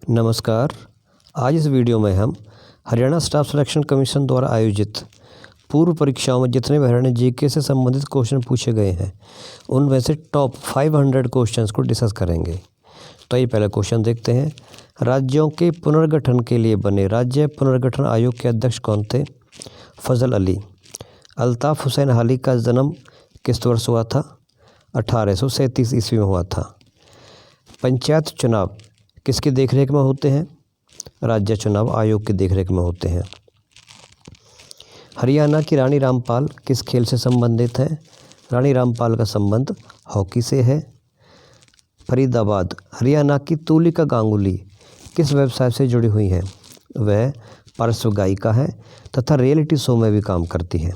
नमस्कार। आज इस वीडियो में हम हरियाणा स्टाफ सिलेक्शन कमीशन द्वारा आयोजित पूर्व परीक्षाओं में जितने भी हरियाणा जीके से संबंधित क्वेश्चन पूछे गए हैं उनमें से टॉप 500 क्वेश्चंस को डिस्कस करेंगे। तो ये पहला क्वेश्चन देखते हैं। राज्यों के पुनर्गठन के लिए बने राज्य पुनर्गठन आयोग के अध्यक्ष कौन थे? फजल अली। अल्ताफ़ हुसैन हाली का जन्म किस वर्ष हुआ था? 1837 ईस्वी में हुआ था। पंचायत चुनाव किसकी देखरेख में होते हैं? राज्य चुनाव आयोग की देखरेख में होते हैं। हरियाणा की रानी रामपाल किस खेल से संबंधित है? रानी रामपाल का संबंध हॉकी से है। फरीदाबाद, हरियाणा की तुलिका गांगुली किस व्यवसाय से जुड़ी हुई हैं? वह पार्श्व गायिका है तथा रियलिटी शो में भी काम करती हैं।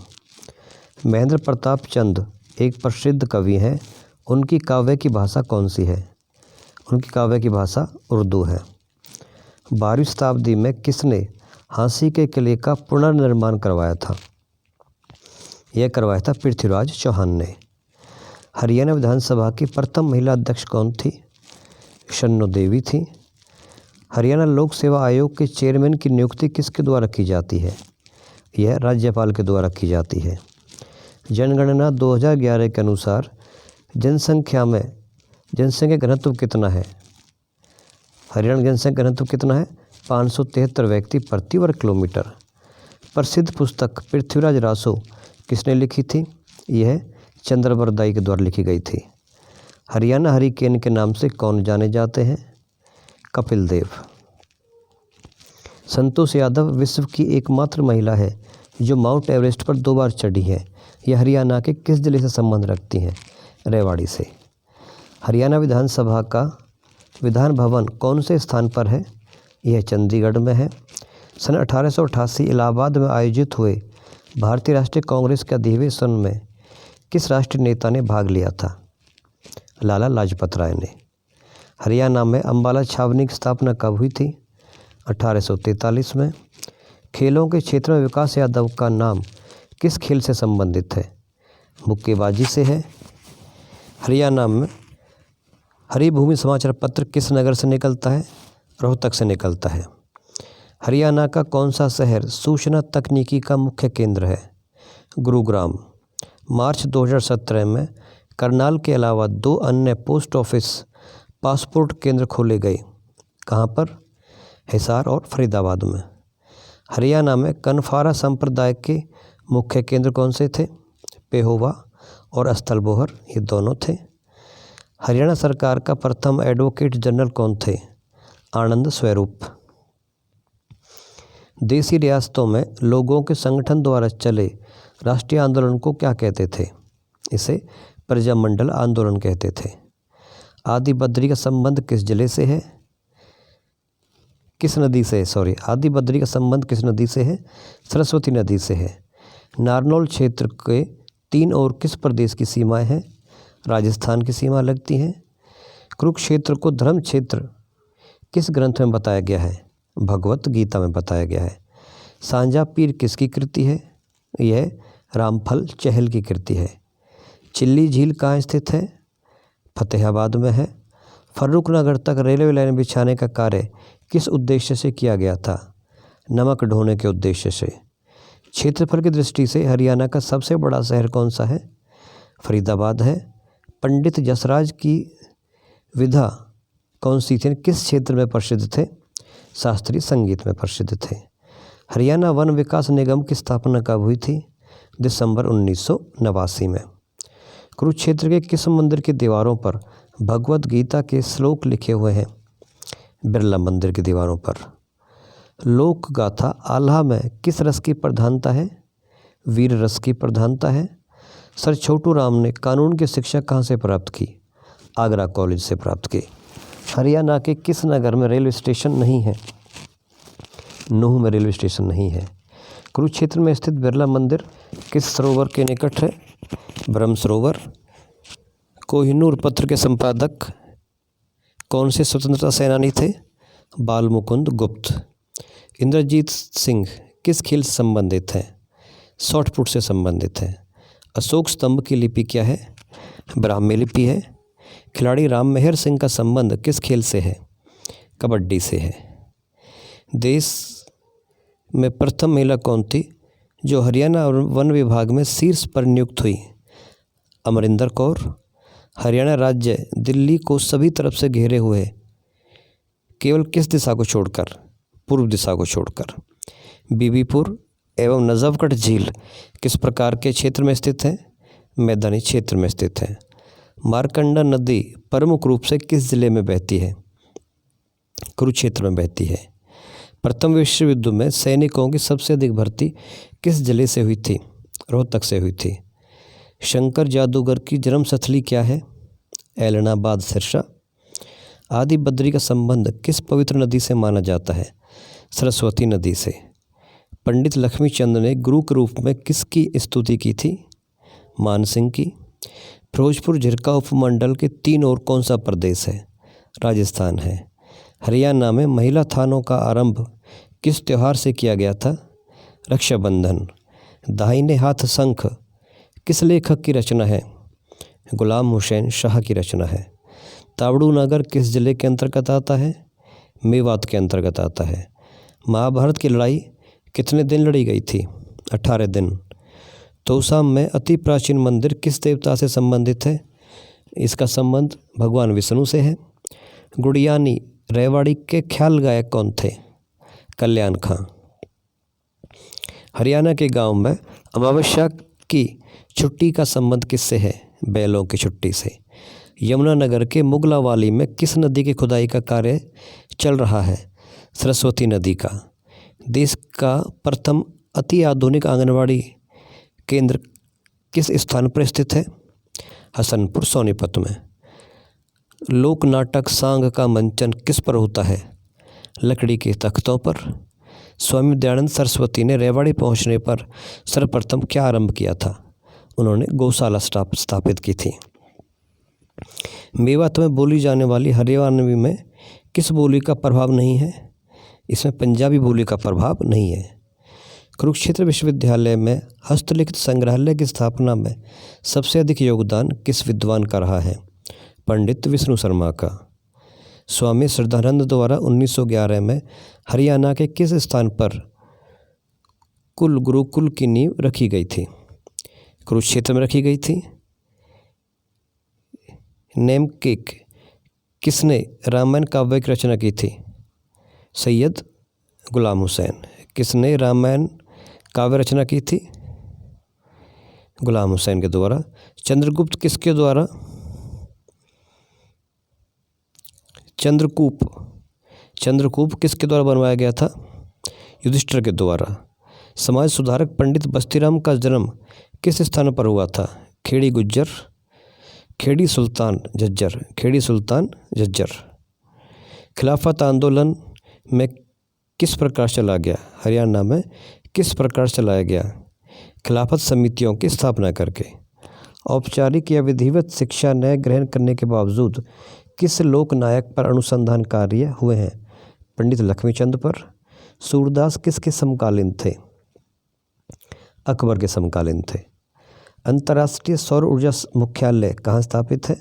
महेंद्र प्रताप चंद एक प्रसिद्ध कवि हैं। उनकी काव्य की भाषा कौन सी है? उनकी काव्य की भाषा उर्दू है। 12वीं शताब्दी में किसने झांसी के किले का पुनर्निर्माण करवाया था? यह करवाया था पृथ्वीराज चौहान ने। हरियाणा विधानसभा की प्रथम महिला अध्यक्ष कौन थी? शन्नु देवी थी। हरियाणा लोक सेवा आयोग के चेयरमैन की नियुक्ति किसके द्वारा की जाती है? यह राज्यपाल के द्वारा की जाती है। जनगणना 2011 के अनुसार जनसंख्या घनत्व कितना है? हरियाणा जनसंख्या घनत्व कितना है? 573 व्यक्ति प्रति वर्ग किलोमीटर। प्रसिद्ध पुस्तक पृथ्वीराज रासो किसने लिखी थी? यह चंद्रबरदाई के द्वारा लिखी गई थी। हरियाणा हरिकेन के नाम से कौन जाने जाते हैं? कपिल देव। संतोष यादव विश्व की एकमात्र महिला है जो माउंट एवरेस्ट पर 2 बार चढ़ी है। यह हरियाणा के किस जिले से संबंध रखती हैं? रेवाड़ी से। हरियाणा विधानसभा का विधान भवन कौन से स्थान पर है? यह चंडीगढ़ में है। सन 1888 इलाहाबाद में आयोजित हुए भारतीय राष्ट्रीय कांग्रेस के अधिवेशन में किस राष्ट्रीय नेता ने भाग लिया था? लाला लाजपत राय ने। हरियाणा में अम्बाला छावनी की स्थापना कब हुई थी? 1843 में। खेलों के क्षेत्र में विकास यादव का नाम किस खेल से संबंधित है? मुक्केबाजी से है। हरियाणा में हरिभूमि समाचार पत्र किस नगर से निकलता है? रोहतक से निकलता है। हरियाणा का कौन सा शहर सूचना तकनीकी का मुख्य केंद्र है? गुरुग्राम। मार्च 2017 में करनाल के अलावा 2 अन्य पोस्ट ऑफिस पासपोर्ट केंद्र खोले गए। कहाँ पर? हिसार और फरीदाबाद में। हरियाणा में कनफारा संप्रदाय के मुख्य केंद्र कौन से थे? पेहोवा और स्थलबोहर, ये दोनों थे। हरियाणा सरकार का प्रथम एडवोकेट जनरल कौन थे? आनंद स्वरूप। देशी रियासतों में लोगों के संगठन द्वारा चले राष्ट्रीय आंदोलन को क्या कहते थे? इसे प्रजामंडल आंदोलन कहते थे। आदि बद्री का संबंध किस जिले से है? आदि बद्री का संबंध किस नदी से है? सरस्वती नदी से है। नारनौल क्षेत्र के 3 और किस प्रदेश की सीमाएं हैं? राजस्थान की सीमा लगती है। कुरुक्षेत्र को धर्म क्षेत्र किस ग्रंथ में बताया गया है? भगवत गीता में बताया गया है। सांझा पीर किसकी कृति है? यह रामफल चहल की कृति है। चिल्ली झील कहाँ स्थित है? फतेहाबाद में है। फर्रुखनगर तक रेलवे लाइन बिछाने का कार्य किस उद्देश्य से किया गया था? नमक ढोने के उद्देश्य से। क्षेत्रफल की दृष्टि से हरियाणा का सबसे बड़ा शहर कौन सा है? फरीदाबाद है। पंडित जसराज की विधा कौन सी थी? किस क्षेत्र में प्रसिद्ध थे? शास्त्रीय संगीत में प्रसिद्ध थे। हरियाणा वन विकास निगम की स्थापना कब हुई थी? दिसंबर 1989 में। कुरुक्षेत्र के किस मंदिर की दीवारों पर भगवत गीता के श्लोक लिखे हुए हैं? बिरला मंदिर की दीवारों पर। लोक गाथा आल्हा में किस रस की प्रधानता है? वीर रस की प्रधानता है। सर छोटू राम ने कानून की शिक्षा कहाँ से प्राप्त की? आगरा कॉलेज से प्राप्त की। हरियाणा के किस नगर में रेलवे स्टेशन नहीं है? नूह में रेलवे स्टेशन नहीं है। कुरुक्षेत्र में स्थित बिरला मंदिर किस सरोवर के निकट है? ब्रह्म सरोवर। कोहिनूर पत्र के संपादक कौन से स्वतंत्रता सेनानी थे? बाल मुकुंद गुप्त। इंद्रजीत सिंह किस खेल से संबंधित है? शॉटपुट से संबंधित है। अशोक स्तंभ की लिपि क्या है? ब्राह्मी लिपि है। खिलाड़ी राम मेहर सिंह का संबंध किस खेल से है? कबड्डी से है। देश में प्रथम महिला कौन थी जो हरियाणा वन विभाग में शीर्ष पर नियुक्त हुई? अमरिंदर कौर। हरियाणा राज्य दिल्ली को सभी तरफ से घेरे हुए है, केवल किस दिशा को छोड़कर? पूर्व दिशा को छोड़कर। बीबीपुर एवं नजफगढ़ झील किस प्रकार के क्षेत्र में स्थित है? मैदानी क्षेत्र में स्थित है। मारकंडा नदी प्रमुख रूप से किस जिले में बहती है? कुरुक्षेत्र में बहती है। प्रथम विश्व युद्ध में सैनिकों की सबसे अधिक भर्ती किस जिले से हुई थी? रोहतक से हुई थी। शंकर जादूगर की जन्मस्थली क्या है? ऐलनाबाद सिरसा। आदि बद्री का संबंध किस पवित्र नदी से माना जाता है? सरस्वती नदी से। पंडित लक्ष्मीचंद ने गुरु के रूप में किसकी स्तुति की थी? मान सिंह की। फिरोजपुर झिरका उपमंडल के 3 और कौन सा प्रदेश है? राजस्थान है। हरियाणा में महिला थानों का आरंभ किस त्योहार से किया गया था? रक्षाबंधन। दाहिने हाथ शंख किस लेखक की रचना है? गुलाम हुसैन शाह की रचना है। तावड़ू नगर किस जिले के अंतर्गत आता है? मेवात के अंतर्गत आता है। महाभारत की लड़ाई कितने दिन लड़ी गई थी? 18 दिन। तोसाम में अति प्राचीन मंदिर किस देवता से संबंधित है? इसका संबंध भगवान विष्णु से है। गुड़ियानी रेवाड़ी के ख्याल गायक कौन थे? कल्याण खां। हरियाणा के गांव में अमावस्या की छुट्टी का संबंध किससे है? बैलों की छुट्टी से। यमुनानगर के मुगलावाली में किस नदी की खुदाई का कार्य चल रहा है? सरस्वती नदी का। देश का प्रथम अति आधुनिक आंगनवाड़ी केंद्र किस स्थान पर स्थित है? हसनपुर सोनीपत में। लोक नाटक सांग का मंचन किस पर होता है? लकड़ी के तख्तों पर। स्वामी दयानंद सरस्वती ने रेवाड़ी पहुंचने पर सर्वप्रथम क्या आरंभ किया था? उन्होंने गौशाला स्थापित की थी। मेवात में बोली जाने वाली हरियाणवी में किस बोली का प्रभाव नहीं है? इसमें पंजाबी बोली का प्रभाव नहीं है। कुरुक्षेत्र विश्वविद्यालय में हस्तलिखित संग्रहालय की स्थापना में सबसे अधिक योगदान किस विद्वान का रहा है? पंडित विष्णु शर्मा का। स्वामी श्रद्धानंद द्वारा 1911 में हरियाणा के किस स्थान पर कुल गुरुकुल की नींव रखी गई थी? कुरुक्षेत्र में रखी गई थी। नेमकिक किसने रामायण काव्य की रचना की थी? सैयद गुलाम हुसैन। किसने रामायण काव्य रचना की थी? गुलाम हुसैन के द्वारा। चंद्रगुप्त किसके द्वारा? चंद्रकूप किसके द्वारा बनवाया गया था? युधिष्ठिर के द्वारा। समाज सुधारक पंडित बस्तीराम का जन्म किस स्थान पर हुआ था? खेड़ी सुल्तान झज्जर। खिलाफत आंदोलन में किस प्रकार चला गया? हरियाणा में किस प्रकार चलाया गया? खिलाफत समितियों की स्थापना करके। औपचारिक या विधिवत शिक्षा न ग्रहण करने के बावजूद किस लोक नायक पर अनुसंधान कार्य हुए हैं? पंडित लक्ष्मीचंद पर। सूरदास किसके समकालीन थे? अकबर के समकालीन थे। अंतर्राष्ट्रीय सौर ऊर्जा मुख्यालय कहाँ स्थापित है?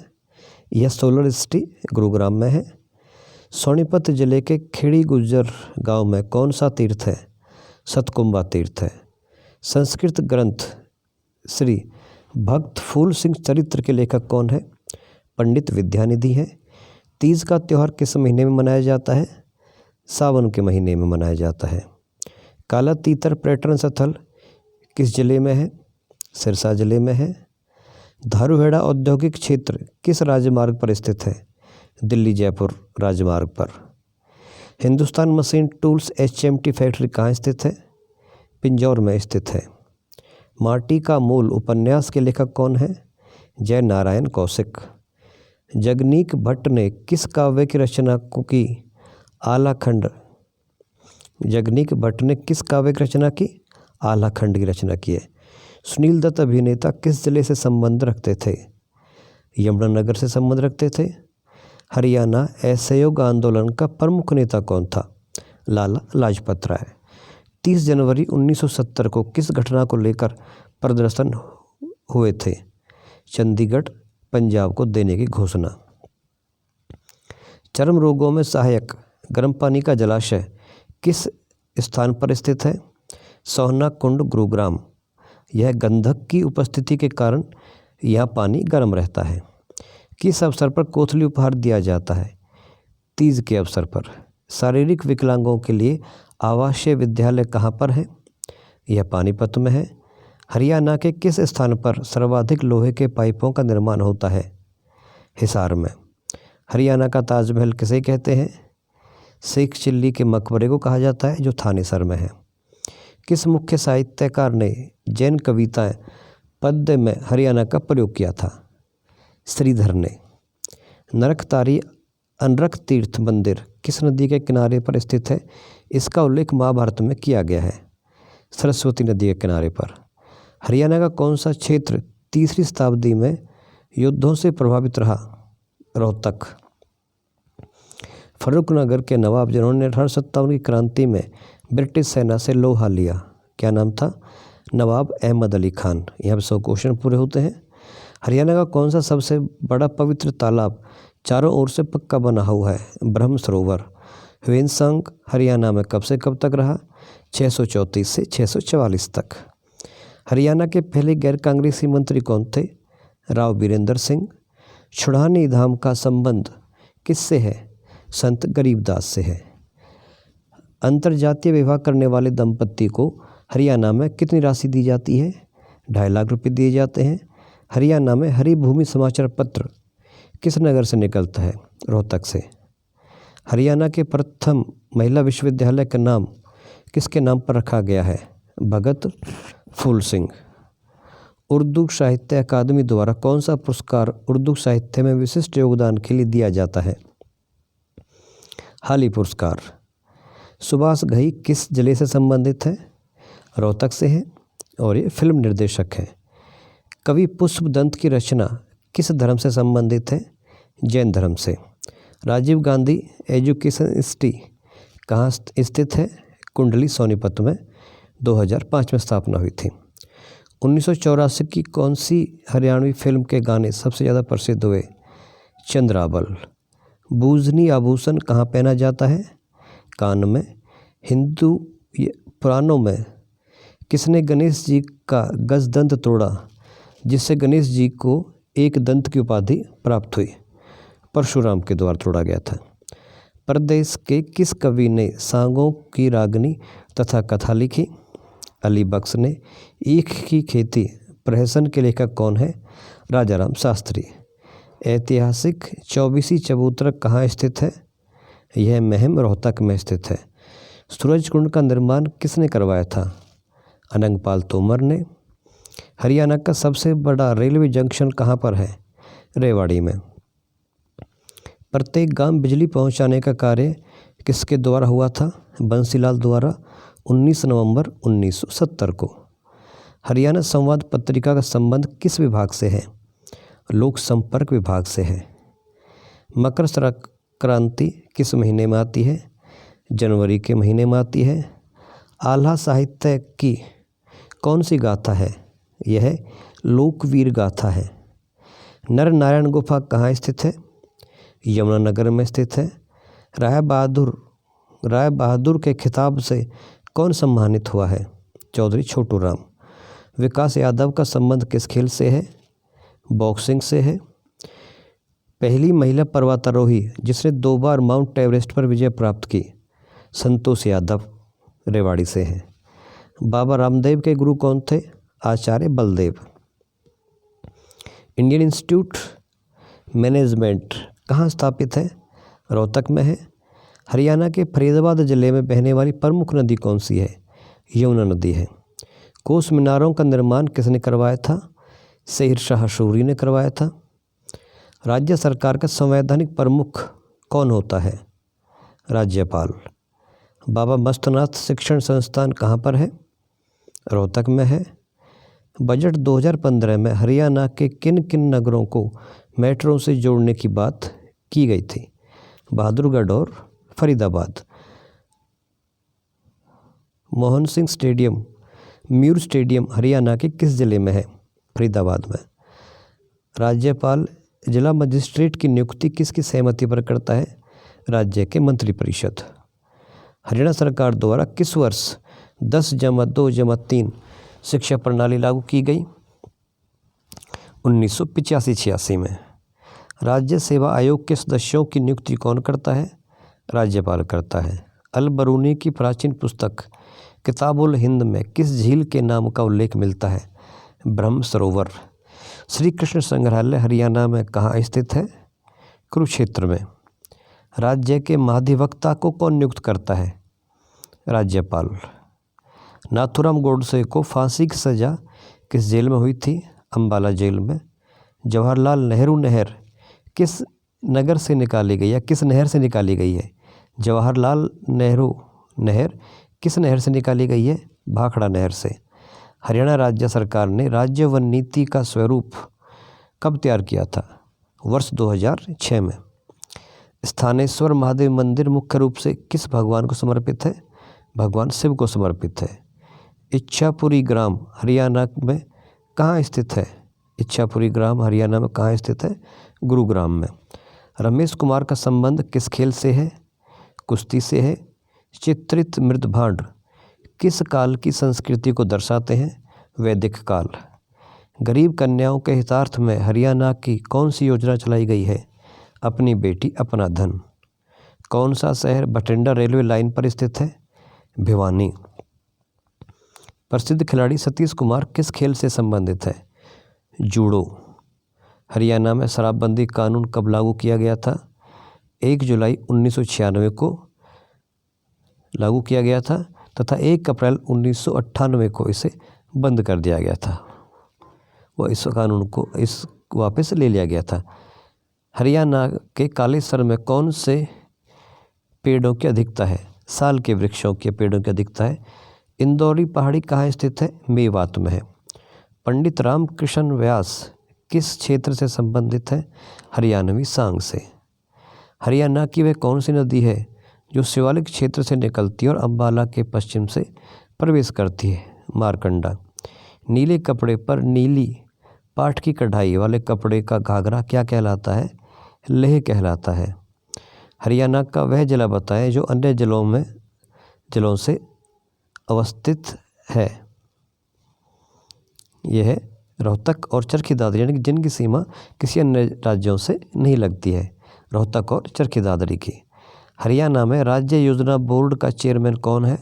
यह सोलर सिटी गुरुग्राम में है। सोनीपत जिले के खेड़ी गुज्जर गांव में कौन सा तीर्थ है? सतकुंबा तीर्थ है। संस्कृत ग्रंथ श्री भक्त फूल सिंह चरित्र के लेखक कौन है? पंडित विद्यानिधि है। तीज का त्यौहार किस महीने में मनाया जाता है? सावन के महीने में मनाया जाता है। काला तीतर पर्यटन स्थल किस जिले में है? सिरसा जिले में है। धारूहेड़ा औद्योगिक क्षेत्र किस राजमार्ग पर स्थित है? दिल्ली जयपुर राजमार्ग पर। Hindustan machine tools HMT factory कहाँ स्थित है? पिंजौर में स्थित है। माटी का मूल उपन्यास के लेखक कौन है? जय नारायण कौशिक। जगनीक भट्ट ने किस काव्य की रचना की? आलाखंड। जगनीक भट्ट ने किस काव्य की रचना की? आलाखंड की रचना की है। सुनील दत्त अभिनेता किस जिले से संबंध रखते थे? यमुनानगर से संबंध रखते थे। हरियाणा असहयोग आंदोलन का प्रमुख नेता कौन था? लाला लाजपत राय। 30 जनवरी 1970 को किस घटना को लेकर प्रदर्शन हुए थे? चंडीगढ़ पंजाब को देने की घोषणा। चर्म रोगों में सहायक गर्म पानी का जलाशय किस स्थान पर स्थित है? सोहना कुंड, गुरुग्राम। यह गंधक की उपस्थिति के कारण यह पानी गर्म रहता है। किस अवसर पर कोथली उपहार दिया जाता है? तीज के अवसर पर। शारीरिक विकलांगों के लिए आवासीय विद्यालय कहाँ पर है? यह पानीपत में है। हरियाणा के किस स्थान पर सर्वाधिक लोहे के पाइपों का निर्माण होता है? हिसार में। हरियाणा का ताजमहल किसे कहते हैं? शेख चिल्ली के मकबरे को कहा जाता है, जो थानेसर में है। किस मुख्य साहित्यकार ने जैन कविताएं पद्य में हरियाणा का प्रयोग किया था? श्रीधर ने। नरकतारी अनरक तीर्थ मंदिर किस नदी के किनारे पर स्थित है? इसका उल्लेख महाभारत में किया गया है, सरस्वती नदी के किनारे पर। हरियाणा का कौन सा क्षेत्र 3री शताब्दी में युद्धों से प्रभावित रहा? रोहतक। फर्रुखनगर के नवाब जिन्होंने 1857 की क्रांति में ब्रिटिश सेना से लोहा लिया, क्या नाम था? नवाब अहमद अली खान। यहाँ 100 क्वेश्चन पूरे होते हैं। हरियाणा का कौन सा सबसे बड़ा पवित्र तालाब चारों ओर से पक्का बना हुआ है? ब्रह्म सरोवर। ह्वेनसांग हरियाणा में कब से कब तक रहा? 634 से 644 तक। हरियाणा के पहले गैर कांग्रेसी मंत्री कौन थे? राव बीरेंद्र सिंह। छुड़ानी धाम का संबंध किससे है? संत गरीबदास से है। अंतरजातीय विवाह करने वाले दंपत्ति को हरियाणा में कितनी राशि दी जाती है? 2.5 लाख रुपये दिए जाते हैं। हरियाणा में हरी भूमि समाचार पत्र किस नगर से निकलता है? रोहतक से। हरियाणा के प्रथम महिला विश्वविद्यालय का नाम किसके नाम पर रखा गया है? भगत फूल सिंह। उर्दू साहित्य अकादमी द्वारा कौन सा पुरस्कार उर्दू साहित्य में विशिष्ट योगदान के लिए दिया जाता है? हाली पुरस्कार। सुभाष घई किस जिले से संबंधित है? रोहतक से है और ये फिल्म निर्देशक हैं। कवि पुष्पदंत की रचना किस धर्म से संबंधित है? जैन धर्म से। राजीव गांधी एजुकेशन इंस्टी कहाँ स्थित है? कुंडली, सोनीपत में। 2005 में स्थापना हुई थी। 1984 की कौन सी हरियाणवी फिल्म के गाने सबसे ज़्यादा प्रसिद्ध हुए? चंद्रावल। बूझनी आभूषण कहाँ पहना जाता है? कान में। हिंदू पुराणों में किसने गणेश जी का गजदंत तोड़ा, जिससे गणेश जी को एक दंत की उपाधि प्राप्त हुई? परशुराम के द्वारा तोड़ा गया था। प्रदेश के किस कवि ने सांगों की रागनी तथा कथा लिखी? अली बख्श ने। ईख की खेती प्रहसन के लेखक कौन है? राजाराम शास्त्री। ऐतिहासिक 24वीं चबूतरा कहाँ स्थित है? यह महम, रोहतक में स्थित है। सूरज कुंड का निर्माण किसने करवाया था? अनंगपाल तोमर ने। हरियाणा का सबसे बड़ा रेलवे जंक्शन कहाँ पर है? रेवाड़ी में। प्रत्येक गांव बिजली पहुंचाने का कार्य किसके द्वारा हुआ था? बंसीलाल द्वारा, 19 नवंबर 1970 को। हरियाणा संवाद पत्रिका का संबंध किस विभाग से है? लोक संपर्क विभाग से है। मकर संक्रांति किस महीने में आती है? जनवरी के महीने में आती है। आल्हा साहित्य की कौन सी गाथा है? यह लोकवीर गाथा है। नर नारायण गुफा कहाँ स्थित है? यमुनानगर में स्थित है। राय बहादुर के खिताब से कौन सम्मानित हुआ है? चौधरी छोटू राम। विकास यादव का संबंध किस खेल से है? बॉक्सिंग से है। पहली महिला पर्वतारोही जिसने 2 बार माउंट एवरेस्ट पर विजय प्राप्त की? संतोष यादव, रेवाड़ी से है। बाबा रामदेव के गुरु कौन थे? आचार्य बलदेव। इंडियन इंस्टीट्यूट मैनेजमेंट कहाँ स्थापित है? रोहतक में है। हरियाणा के फरीदाबाद जिले में बहने वाली प्रमुख नदी कौन सी है? यमुना नदी है। कोस मीनारों का निर्माण किसने करवाया था? शेर शाह सूरी ने करवाया था। राज्य सरकार का संवैधानिक प्रमुख कौन होता है? राज्यपाल। बाबा मस्तनाथ शिक्षण संस्थान कहाँ पर है? रोहतक में है। बजट 2015 में हरियाणा के किन किन नगरों को मेट्रो से जोड़ने की बात की गई थी? बहादुरगढ़ और फरीदाबाद। मोहन सिंह स्टेडियम, म्यूर स्टेडियम हरियाणा के किस जिले में है? फरीदाबाद में। राज्यपाल जिला मजिस्ट्रेट की नियुक्ति किसकी सहमति पर करता है? राज्य के मंत्रिपरिषद। हरियाणा सरकार द्वारा किस वर्ष 10+2+3 शिक्षा प्रणाली लागू की गई? 1985-86 में। राज्य सेवा आयोग के सदस्यों की नियुक्ति कौन करता है? राज्यपाल करता है। अल बरूनी की प्राचीन पुस्तक किताबुल हिंद में किस झील के नाम का उल्लेख मिलता है? ब्रह्म सरोवर। श्री कृष्ण संग्रहालय हरियाणा में कहाँ स्थित है? कुरुक्षेत्र में। राज्य के महाधिवक्ता को कौन नियुक्त करता है? राज्यपाल। नाथूराम गोडसे को फांसी की सज़ा किस जेल में हुई थी? अम्बाला जेल में। जवाहरलाल नेहरू नहर किस नगर से निकाली गई या किस नहर से निकाली गई है? जवाहरलाल नेहरू नहर किस नहर से निकाली गई है? भाखड़ा नहर से। हरियाणा राज्य सरकार ने राज्य वन नीति का स्वरूप कब तैयार किया था? वर्ष 2006 में। स्थानेश्वर महादेव मंदिर मुख्य रूप से किस भगवान को समर्पित है? भगवान शिव को समर्पित है। इच्छापुरी ग्राम हरियाणा में कहाँ स्थित है? इच्छापुरी ग्राम हरियाणा में कहाँ स्थित है? गुरुग्राम में। रमेश कुमार का संबंध किस खेल से है? कुश्ती से है। चित्रित मृदभांड किस काल की संस्कृति को दर्शाते हैं? वैदिक काल। गरीब कन्याओं के हितार्थ में हरियाणा की कौन सी योजना चलाई गई है? अपनी बेटी अपना धन। कौन सा शहर बठिंडा रेलवे लाइन पर स्थित है? भिवानी। प्रसिद्ध खिलाड़ी सतीश कुमार किस खेल से संबंधित है? जूडो। हरियाणा में शराबबंदी कानून कब लागू किया गया था? 1 जुलाई 1996 को लागू किया गया था तथा 1 अप्रैल 1998 को इसे बंद कर दिया गया था। वो इस कानून को वापस ले लिया गया था। हरियाणा के कालेसर में कौन से पेड़ों की अधिकता है? साल के वृक्षों के पेड़ों की अधिकता है। इंदौरी पहाड़ी कहाँ स्थित है? मेवात में है। पंडित रामकृष्ण व्यास किस क्षेत्र से संबंधित है? हरियाणवी सांग से। हरियाणा की वह कौन सी नदी है जो शिवालिक क्षेत्र से निकलती है और अम्बाला के पश्चिम से प्रवेश करती है? मारकंडा। नीले कपड़े पर नीली पाट की कढ़ाई वाले कपड़े का घाघरा क्या कहलाता है? लेह कहलाता है। हरियाणा का वह जिला बताएं जो अन्य जिलों से अवस्थित है। यह है रोहतक और चरखी दादरी, यानी कि जिनकी सीमा किसी अन्य राज्यों से नहीं लगती है। रोहतक और चरखी दादरी की। हरियाणा में राज्य योजना बोर्ड का चेयरमैन कौन है?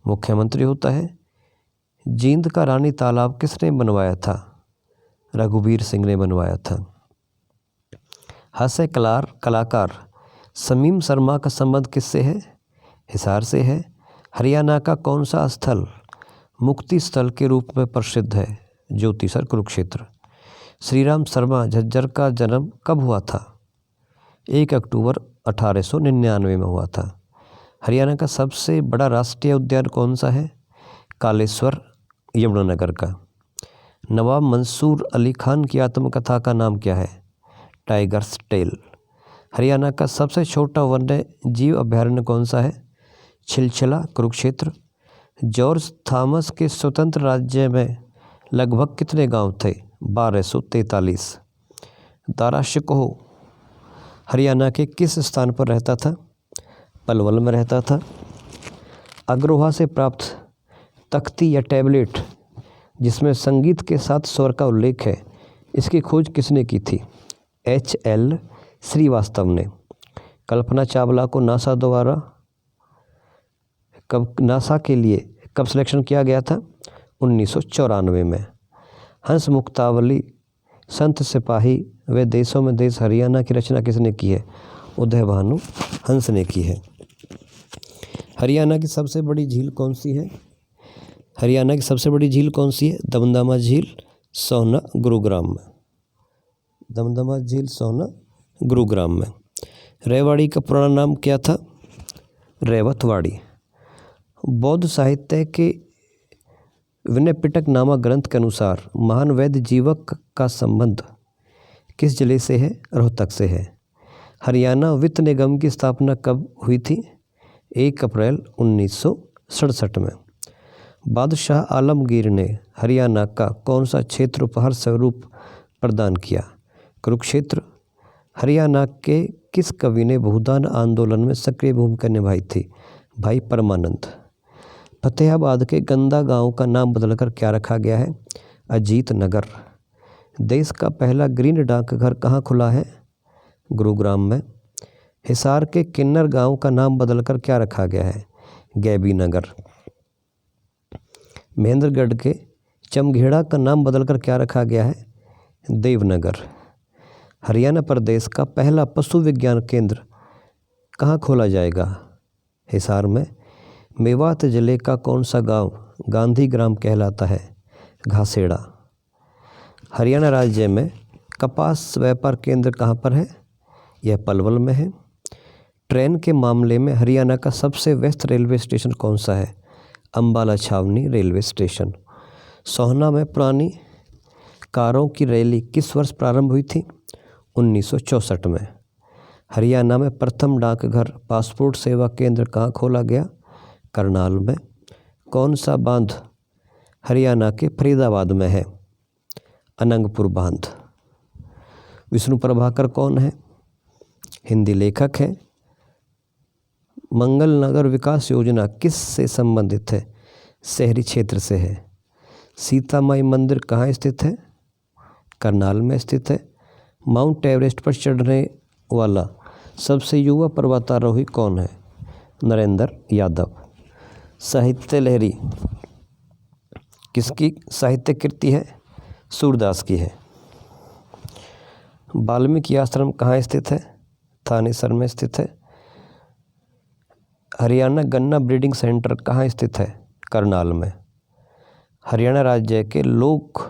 मुख्यमंत्री होता है। जींद का रानी तालाब किसने बनवाया था? रघुवीर सिंह ने बनवाया था। हास्य कलाकार शमीम शर्मा का संबंध किससे है? हिसार से है। हरियाणा का कौन सा स्थल मुक्ति स्थल के रूप में प्रसिद्ध है? ज्योतिसर कुरुक्षेत्र। श्रीराम शर्मा झज्जर का जन्म कब हुआ था? 1 अक्टूबर 1899 में हुआ था। हरियाणा का सबसे बड़ा राष्ट्रीय उद्यान कौन सा है? कालेश्वर यमुनानगर का। नवाब मंसूर अली खान की आत्मकथा का नाम क्या है? Tigers tell. हरियाणा का सबसे छोटा वन्य जीव अभयारण्य कौन सा है? छिलछिला कुरुक्षेत्र। जॉर्ज थॉमस के स्वतंत्र राज्य में लगभग कितने गांव थे? 1243। दारा शिकोह हरियाणा के किस स्थान पर रहता था? पलवल में रहता था। अग्रोहा से प्राप्त तख्ती या टैबलेट जिसमें संगीत के साथ स्वर का उल्लेख है, इसकी खोज किसने की थी? H.L. श्रीवास्तव ने। कल्पना चावला को नासा के लिए कब सिलेक्शन किया गया था? 1994 में। हंस मुक्तावली संत सिपाही व देशों में देश हरियाणा की रचना किसने की है? उदय भानु हंस ने की है। हरियाणा की सबसे बड़ी झील कौन सी है? हरियाणा की सबसे बड़ी झील कौन सी है? दमदमा झील, सोहना, गुरुग्राम में। दमदमा झील, सोहना, गुरुग्राम में। रेवाड़ी का पुराना नाम क्या था? रेवतवाड़ी। बौद्ध साहित्य के विनय पिटक नामक ग्रंथ के अनुसार महान वैद्य जीवक का संबंध किस जिले से है? रोहतक से है। हरियाणा वित्त निगम की स्थापना कब हुई थी? 1 अप्रैल 1967 में। बादशाह आलमगीर ने हरियाणा का कौन सा क्षेत्र उपहार स्वरूप प्रदान किया? कुरुक्षेत्र। हरियाणा के किस कवि ने भूदान आंदोलन में सक्रिय भूमिका निभाई थी? भाई परमानंद। फतेहाबाद के गंदा गांव का नाम बदलकर क्या रखा गया है? अजीत नगर। देश का पहला ग्रीन डाकघर कहाँ खुला है? गुरुग्राम में। हिसार के किन्नर गांव का नाम बदलकर क्या रखा गया है? गैबी नगर। महेंद्रगढ़ के चमघेड़ा का नाम बदलकर क्या रखा गया है? देवनगर। हरियाणा प्रदेश का पहला पशु विज्ञान केंद्र कहाँ खोला जाएगा? हिसार में। मेवात जिले का कौन सा गांव गांधी ग्राम कहलाता है? घासेड़ा। हरियाणा राज्य में कपास व्यापार केंद्र कहाँ पर है? यह पलवल में है। ट्रेन के मामले में हरियाणा का सबसे व्यस्त रेलवे स्टेशन कौन सा है? अम्बाला छावनी रेलवे स्टेशन। सोहना में पुरानी कारों की रैली किस वर्ष प्रारंभ हुई थी? 1964 में। हरियाणा में प्रथम डाकघर पासपोर्ट सेवा केंद्र कहाँ खोला गया? करनाल में। कौन सा बांध हरियाणा के फरीदाबाद में है? अनंगपुर बांध। विष्णु प्रभाकर कौन है? हिंदी लेखक है। मंगल नगर विकास योजना किस से संबंधित है? शहरी क्षेत्र से है। सीता माई मंदिर कहाँ स्थित है? करनाल में स्थित है। माउंट एवरेस्ट पर चढ़ने वाला सबसे युवा पर्वतारोही कौन है? नरेंद्र यादव। साहित्य लहरी किसकी साहित्य कृति है? सूरदास की है। वाल्मीकि आश्रम कहाँ स्थित है? थानेसर में स्थित है। हरियाणा गन्ना ब्रीडिंग सेंटर कहाँ स्थित है? करनाल में। हरियाणा राज्य के लोक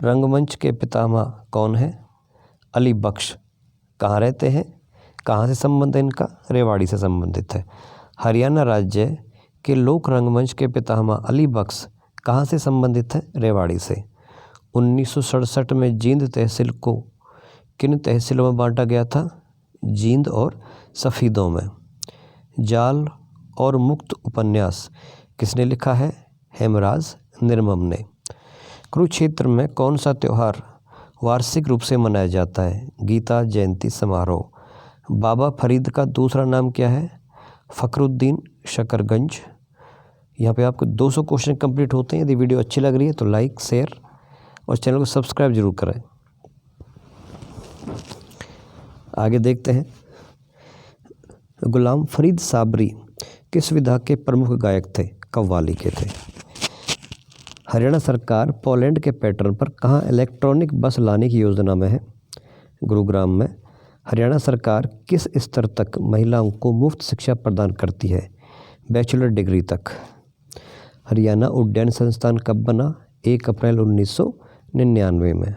रंगमंच के पितामह कौन है? अली बख्श। कहाँ रहते हैं? कहाँ से संबंध है इनका? रेवाड़ी से संबंधित है। हरियाणा राज्य के लोक रंगमंच के पितामह अली बख्श कहाँ से संबंधित है? रेवाड़ी से। 1967 में जींद तहसील को किन तहसीलों में बांटा गया था? जींद और सफ़ीदों में। जाल और मुक्त उपन्यास किसने लिखा है? हेमराज निर्मम ने। कुरुक्षेत्र में कौन सा त्यौहार वार्षिक रूप से मनाया जाता है? गीता जयंती समारोह। बाबा फरीद का दूसरा नाम क्या है? फ़खरुद्दीन शकरगंज। यहाँ पे आपको 200 क्वेश्चन कंप्लीट होते हैं। यदि वीडियो अच्छी लग रही है तो लाइक शेयर और चैनल को सब्सक्राइब जरूर करें। आगे देखते हैं। गुलाम फरीद साबरी किस विधा के प्रमुख गायक थे? कव्वाली के थे। हरियाणा सरकार पोलैंड के पैटर्न पर कहाँ इलेक्ट्रॉनिक बस लाने की योजना में है? गुरुग्राम में। हरियाणा सरकार किस स्तर तक महिलाओं को मुफ्त शिक्षा प्रदान करती है? बैचलर डिग्री तक। हरियाणा उड्डयन संस्थान कब बना? 1 अप्रैल 1999 में।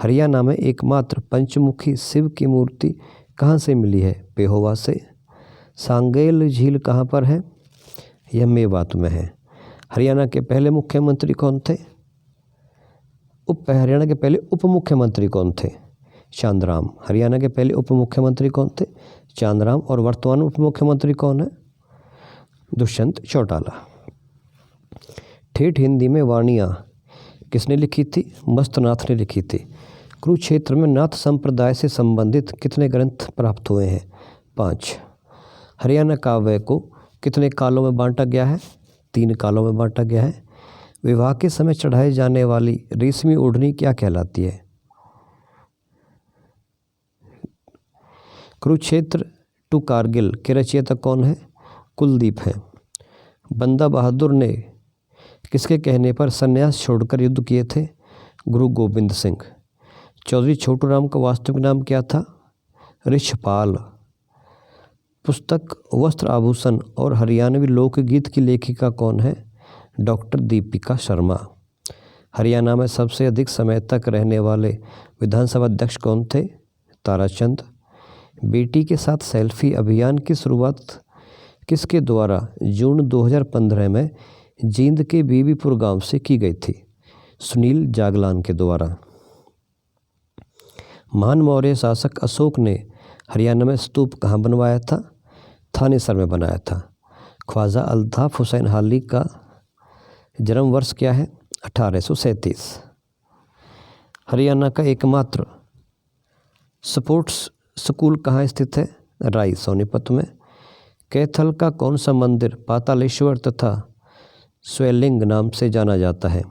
हरियाणा में एकमात्र पंचमुखी शिव की मूर्ति कहाँ से मिली है? पेहोवा से। सांगेल झील कहाँ पर है? यह मेवात में है। हरियाणा के पहले मुख्यमंत्री कौन थे? हरियाणा के पहले उप मुख्यमंत्री कौन थे? चांदराम। हरियाणा के पहले उप मुख्यमंत्री कौन थे? चांदराम। और वर्तमान उप मुख्यमंत्री कौन है? दुष्यंत चौटाला। ठेठ हिंदी में वाणियाँ किसने लिखी थी? मस्तनाथ ने लिखी थी। कुरुक्षेत्र में नाथ संप्रदाय से संबंधित कितने ग्रंथ प्राप्त हुए हैं? 5। हरियाणा काव्य को कितने कालों में बांटा गया है? 3 कालों में बांटा गया है। विवाह के समय चढ़ाई जाने वाली रेशमी ओढ़नी क्या कहलाती है? कुरुक्षेत्र टू कारगिल के रचयिता कौन है? कुलदीप हैं। बंदा बहादुर ने किसके कहने पर संन्यास छोड़कर युद्ध किए थे? गुरु गोबिंद सिंह। चौधरी छोटू राम का वास्तविक नाम क्या था? ऋषपाल। पुस्तक वस्त्र आभूषण और हरियाणवी लोकगीत की लेखिका कौन है? डॉक्टर दीपिका शर्मा। हरियाणा में सबसे अधिक समय तक रहने वाले विधानसभा अध्यक्ष कौन थे? ताराचंद। बेटी के साथ सेल्फी अभियान की शुरुआत किसके द्वारा जून 2015 में जींद के बीबीपुर गांव से की गई थी? सुनील जागलान के द्वारा। महान मौर्य शासक अशोक ने हरियाणा में स्तूप कहाँ बनवाया था? थानेसर में बनाया था। ख्वाजा अल्ताफ हुसैन हाली का जन्म वर्ष क्या है? 1837। हरियाणा का एकमात्र स्पोर्ट्स स्कूल कहाँ स्थित है? राई सोनीपत में। कैथल का कौन सा मंदिर पातालेश्वर तथा स्वयंलिंग नाम से जाना जाता है?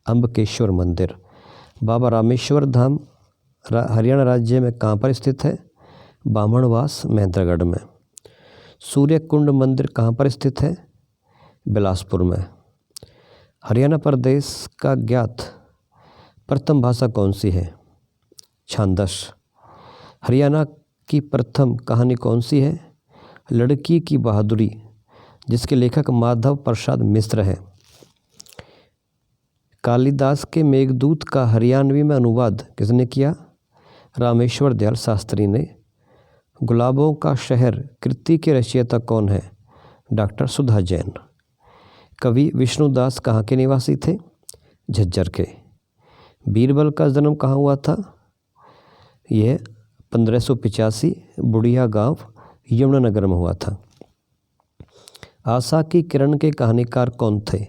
अम्बकेश्वर मंदिर। बाबा रामेश्वर धाम हरियाणा राज्य में कहाँ पर स्थित है? बामणवास महेंद्रगढ़ में। सूर्य कुंड मंदिर कहाँ पर स्थित है? बिलासपुर में। हरियाणा प्रदेश का ज्ञात प्रथम भाषा कौन सी है? छांदस। हरियाणा की प्रथम कहानी कौन सी है? लड़की की बहादुरी, जिसके लेखक माधव प्रसाद मिश्र हैं। कालिदास के मेघदूत का हरियाणवी में अनुवाद किसने किया? रामेश्वर दयाल शास्त्री ने। गुलाबों का शहर कृति के रचयिता कौन है? डॉक्टर सुधा जैन। कवि विष्णुदास कहाँ के निवासी थे? झज्जर के। बीरबल का जन्म कहाँ हुआ था? यह 1585 बुढ़िया गांव यमुनानगर में हुआ था। आशा की किरण के कहानीकार कौन थे?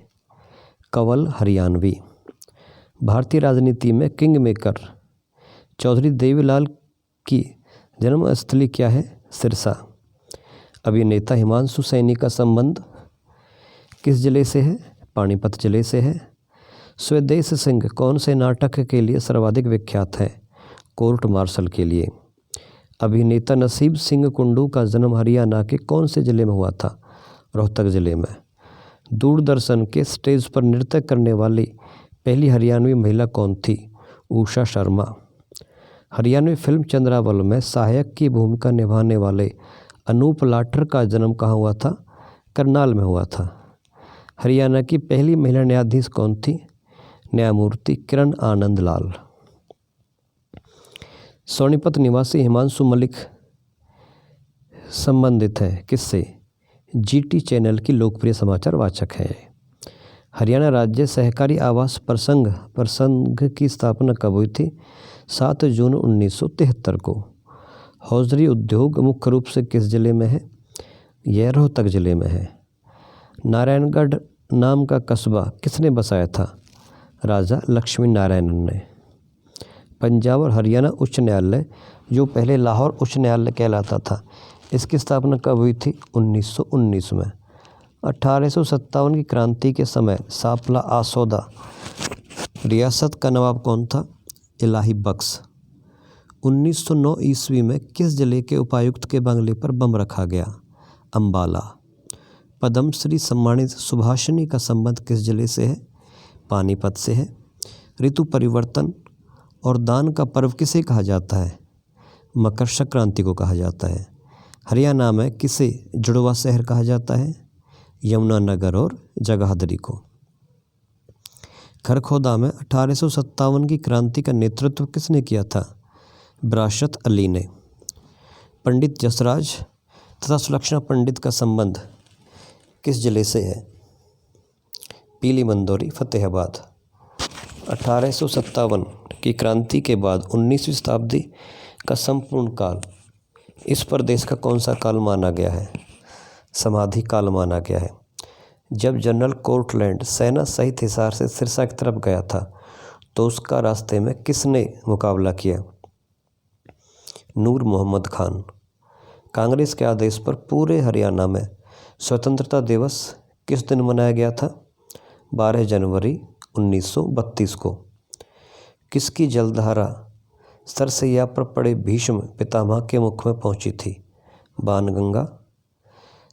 कंवल हरियाणवी। भारतीय राजनीति में किंग मेकर चौधरी देवीलाल की जन्मस्थली क्या है? सिरसा। अभिनेता हिमांशु सैनी का संबंध किस जिले से है? पानीपत जिले से है। स्वदेश सिंह कौन से नाटक के लिए सर्वाधिक विख्यात है? कोर्ट मार्शल के लिए। अभिनेता नसीब सिंह कुंडू का जन्म हरियाणा के कौन से जिले में हुआ था? रोहतक जिले में। दूरदर्शन के स्टेज पर नृत्य करने वाली पहली हरियाणवी महिला कौन थी? उषा शर्मा। हरियाणवी फिल्म चंद्रावल में सहायक की भूमिका निभाने वाले अनूप लाठर का जन्म कहाँ हुआ था? करनाल में हुआ था। हरियाणा की पहली महिला न्यायाधीश कौन थी? न्यायमूर्ति किरण आनंद लाल। सोनीपत निवासी हिमांशु मलिक संबंधित है किससे? जीटी चैनल की लोकप्रिय समाचार वाचक है। हरियाणा राज्य सहकारी आवास प्रसंघ की स्थापना कब हुई थी? 7 जून 1973 को। हौजरी उद्योग मुख्य रूप से किस जिले में है? यह रोहतक जिले में है। नारायणगढ़ नाम का कस्बा किसने बसाया था? राजा लक्ष्मी नारायण ने। पंजाब और हरियाणा उच्च न्यायालय, जो पहले लाहौर उच्च न्यायालय कहलाता था, इसकी स्थापना कब हुई थी? 1919 में। 1857 की क्रांति के समय सापला आसौदा रियासत का नवाब कौन था? इलाही बख्श। 1909 ईस्वी में किस जिले के उपायुक्त के बंगले पर बम रखा गया? अम्बाला। पद्मश्री सम्मानित सुभाषिनी का संबंध किस जिले से है? पानीपत से है। ऋतु परिवर्तन और दान का पर्व किसे कहा जाता है? मकर संक्रांति को कहा जाता है। हरियाणा में किसे जुड़वा शहर कहा जाता है? यमुनानगर और जगाधरी को। खरखोदा में 1857 की क्रांति का नेतृत्व किसने किया था? विरासत अली ने। पंडित जसराज तथा सुलक्षणा पंडित का संबंध किस जिले से है? पीली मंदोरी फतेहाबाद। 1857 की क्रांति के बाद 19वीं शताब्दी का संपूर्ण काल इस प्रदेश का कौन सा काल माना गया है? समाधि काल माना गया है। जब जनरल कोर्टलैंड सेना सहित हिसार से सिरसा की तरफ गया था तो उसका रास्ते में किसने मुकाबला किया? नूर मोहम्मद खान। कांग्रेस के आदेश पर पूरे हरियाणा में स्वतंत्रता दिवस किस दिन मनाया गया था? 12 जनवरी 1932 को। किसकी जलधारा सरसैया पर पड़े भीष्म पितामह के मुख में पहुंची थी? बाणगंगा।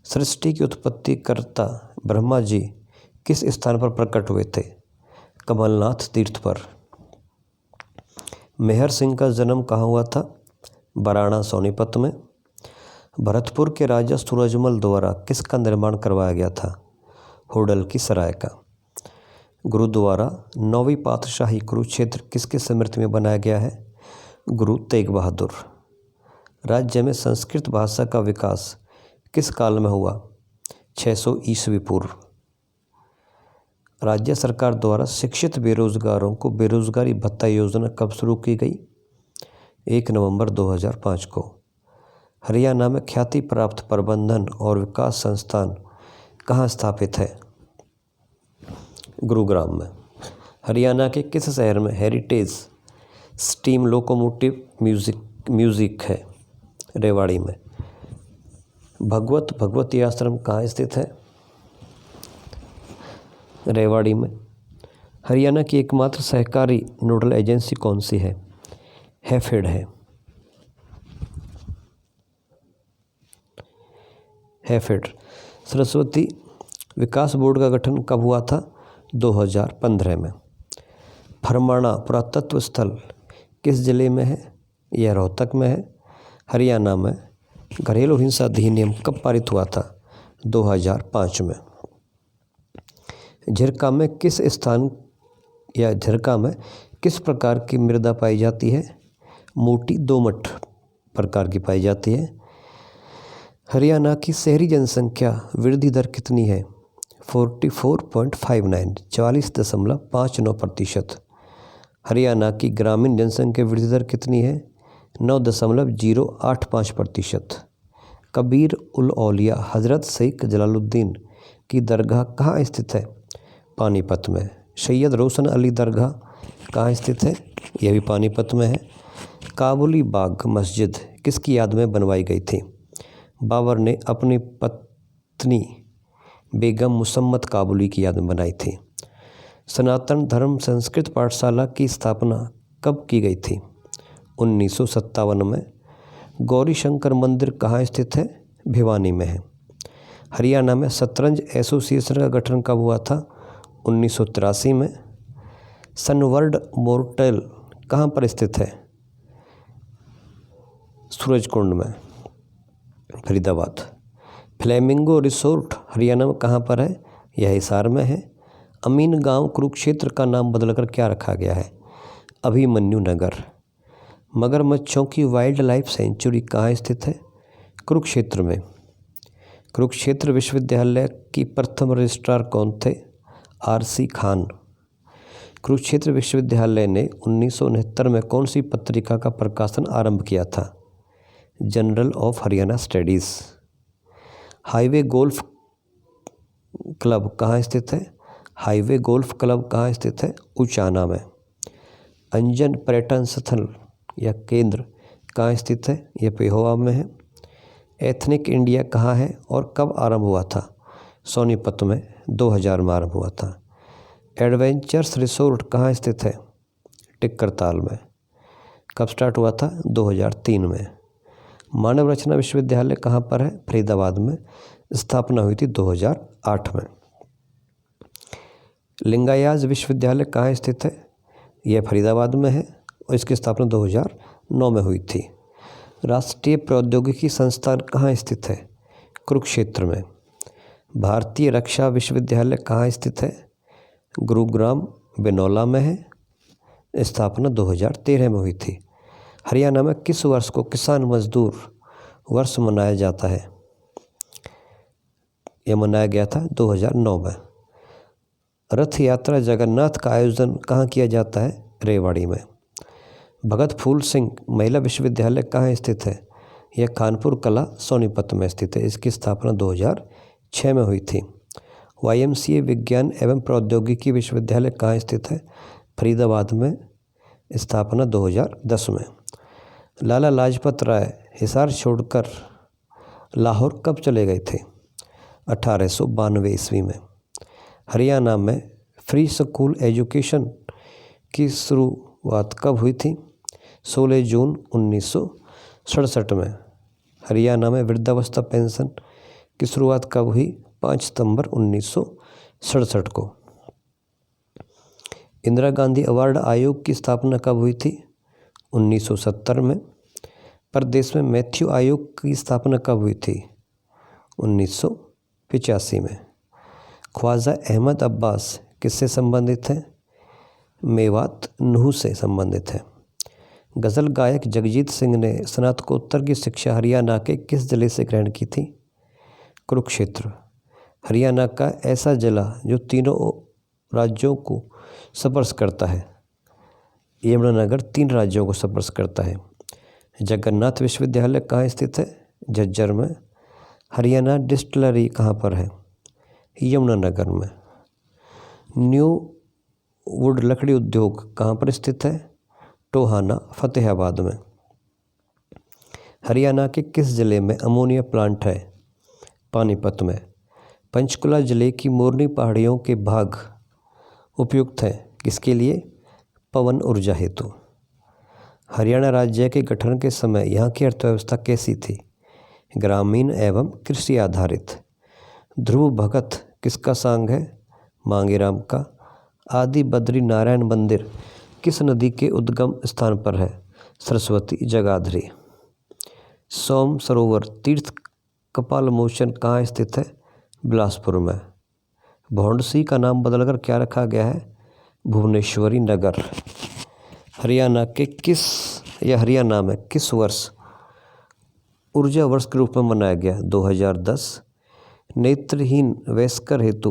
सृष्टि की उत्पत्ति करता ब्रह्मा जी किस स्थान पर प्रकट हुए थे? कमलनाथ तीर्थ पर। मेहर सिंह का जन्म कहाँ हुआ था? बराणा सोनीपत में। भरतपुर के राजा सूरजमल द्वारा किसका निर्माण करवाया गया था? होडल की सराय का। गुरुद्वारा 9वीं पातशाही कुरुक्षेत्र किसके स्मृति में बनाया गया है? गुरु तेग बहादुर। राज्य में संस्कृत भाषा का विकास किस काल में हुआ? 600 ईस्वी पूर्व। राज्य सरकार द्वारा शिक्षित बेरोजगारों को बेरोजगारी भत्ता योजना कब शुरू की गई? 1 नवंबर 2005 को। हरियाणा में ख्याति प्राप्त प्रबंधन और विकास संस्थान कहाँ स्थापित है? गुरुग्राम में। हरियाणा के किस शहर में हेरिटेज स्टीम लोकोमोटिव म्यूजिक है? रेवाड़ी में। भगवती आश्रम कहाँ स्थित है? रेवाड़ी में। हरियाणा की एकमात्र सहकारी नोडल एजेंसी कौन सी है? हैफेड है। हैफेड। सरस्वती विकास बोर्ड का गठन कब हुआ था? 2015 में। भरमाणा पुरातत्व स्थल किस जिले में है? यह रोहतक में है। हरियाणा में घरेलू हिंसा अधिनियम कब पारित हुआ था? 2005 में। झिरका में किस प्रकार की मृदा पाई जाती है? मोटी दोमट प्रकार की पाई जाती है। हरियाणा की शहरी जनसंख्या वृद्धि दर कितनी है? 44.59 44.59%। हरियाणा की ग्रामीण जनसंख्या वृद्धि दर कितनी है? 9.085%। कबीर उल औलिया हज़रत शेख जलालुद्दीन की दरगाह कहाँ स्थित है? पानीपत में। सैयद रोशन अली दरगाह कहाँ स्थित है? यह भी पानीपत में है। काबुली बाग मस्जिद किसकी याद में बनवाई गई थी? बाबर ने अपनी पत्नी बेगम मुसम्मत काबुली की याद में बनाई थी। सनातन धर्म संस्कृत पाठशाला की स्थापना कब की गई थी? 1957 में। गौरी शंकर मंदिर कहाँ स्थित है? भिवानी में है। हरियाणा में शतरंज एसोसिएशन का गठन कब हुआ था? 1983 में। सनवर्ल्ड मोटेल कहाँ पर स्थित है? सूरजकुंड में, फरीदाबाद। फ्लेमिंगो रिसोर्ट हरियाणा में कहाँ पर है? यह हिसार में है। अमीन गांव कुरुक्षेत्र का नाम बदलकर क्या रखा गया है? अभिमन्यु नगर। मगरमच्छों की वाइल्ड लाइफ सेंचुरी कहाँ स्थित है? कुरुक्षेत्र में। कुरुक्षेत्र विश्वविद्यालय की प्रथम रजिस्ट्रार कौन थे? आर.सी. खान। कुरुक्षेत्र विश्वविद्यालय ने 1969 में कौन सी पत्रिका का प्रकाशन आरंभ किया था? Journal of Haryana studies. Highway golf club कहाँ स्थित है? हाईवे गोल्फ क्लब कहाँ स्थित है? उचाना में। अंजन पर्यटन स्थल या केंद्र कहाँ स्थित है? यह पेहोवा में है। एथनिक इंडिया कहाँ है और कब आरंभ हुआ था? सोनीपत में 2000 में आरंभ हुआ था। एडवेंचर्स रिसोर्ट कहाँ स्थित है? टिक्करताल में। कब स्टार्ट हुआ था? 2003 में। मानव रचना विश्वविद्यालय कहाँ पर है? फरीदाबाद में। स्थापना हुई थी 2008 में। लिंगायत विश्वविद्यालय कहाँ स्थित है? यह फरीदाबाद में है और इसकी स्थापना 2009 में हुई थी। राष्ट्रीय प्रौद्योगिकी संस्थान कहाँ स्थित है? कुरुक्षेत्र में। भारतीय रक्षा विश्वविद्यालय कहाँ स्थित है? गुरुग्राम बिनौला में है। स्थापना 2013 में हुई थी। हरियाणा में किस वर्ष को किसान मजदूर वर्ष मनाया जाता है? यह मनाया गया था 2009 में। रथ यात्रा जगन्नाथ का आयोजन कहाँ किया जाता है? रेवाड़ी में। भगत फूल सिंह महिला विश्वविद्यालय कहाँ स्थित है? यह कानपुर कला सोनीपत में स्थित है। इसकी स्थापना 2006 में हुई थी। YMCA विज्ञान एवं प्रौद्योगिकी विश्वविद्यालय कहाँ स्थित है? फरीदाबाद में। स्थापना 2010 में। लाला लाजपत राय हिसार छोड़कर लाहौर कब चले गए थे? 1892 ईस्वी में। हरियाणा में फ्री स्कूल एजुकेशन की शुरुआत कब हुई थी? 16 जून 1967 में। हरियाणा में वृद्धावस्था पेंशन की शुरुआत कब हुई? 5 सितंबर 1967 को। इंदिरा गांधी अवार्ड आयोग की स्थापना कब हुई थी? 1970 में। प्रदेश में मैथ्यू आयोग की स्थापना कब हुई थी? 1985 में। ख्वाजा अहमद अब्बास किससे संबंधित हैं? मेवात नूह से संबंधित है। गज़ल गायक जगजीत सिंह ने स्नातकोत्तर की शिक्षा हरियाणा के किस जिले से ग्रहण की थी? कुरुक्षेत्र। हरियाणा का ऐसा जिला जो तीनों राज्यों को स्पर्श करता है। यमुनानगर 3 राज्यों को स्पर्श करता है। जगन्नाथ विश्वविद्यालय कहाँ स्थित है? झज्जर में। हरियाणा डिस्टिलरी कहाँ पर है? यमुनानगर में। न्यू वुड लकड़ी उद्योग कहाँ पर स्थित है? टोहाना फतेहाबाद में। हरियाणा के किस ज़िले में अमोनिया प्लांट है? पानीपत में। पंचकुला जिले की मोरनी पहाड़ियों के भाग उपयुक्त हैं किसके लिए? पवन ऊर्जा हेतु। हरियाणा राज्य के गठन के समय यहाँ की अर्थव्यवस्था कैसी थी? ग्रामीण एवं कृषि आधारित। ध्रुव भगत किसका सांग है? मांगेराम का। आदि बद्री नारायण मंदिर किस नदी के उद्गम स्थान पर है? सरस्वती जगाधरी। सोम सरोवर तीर्थ कपालमोचन कहाँ स्थित है? बिलासपुर में। भौंडसी का नाम बदलकर क्या रखा गया है? भुवनेश्वरी नगर। हरियाणा में किस वर्ष ऊर्जा वर्ष के रूप में मनाया गया? 2010। नेत्रहीन वयस्कर हेतु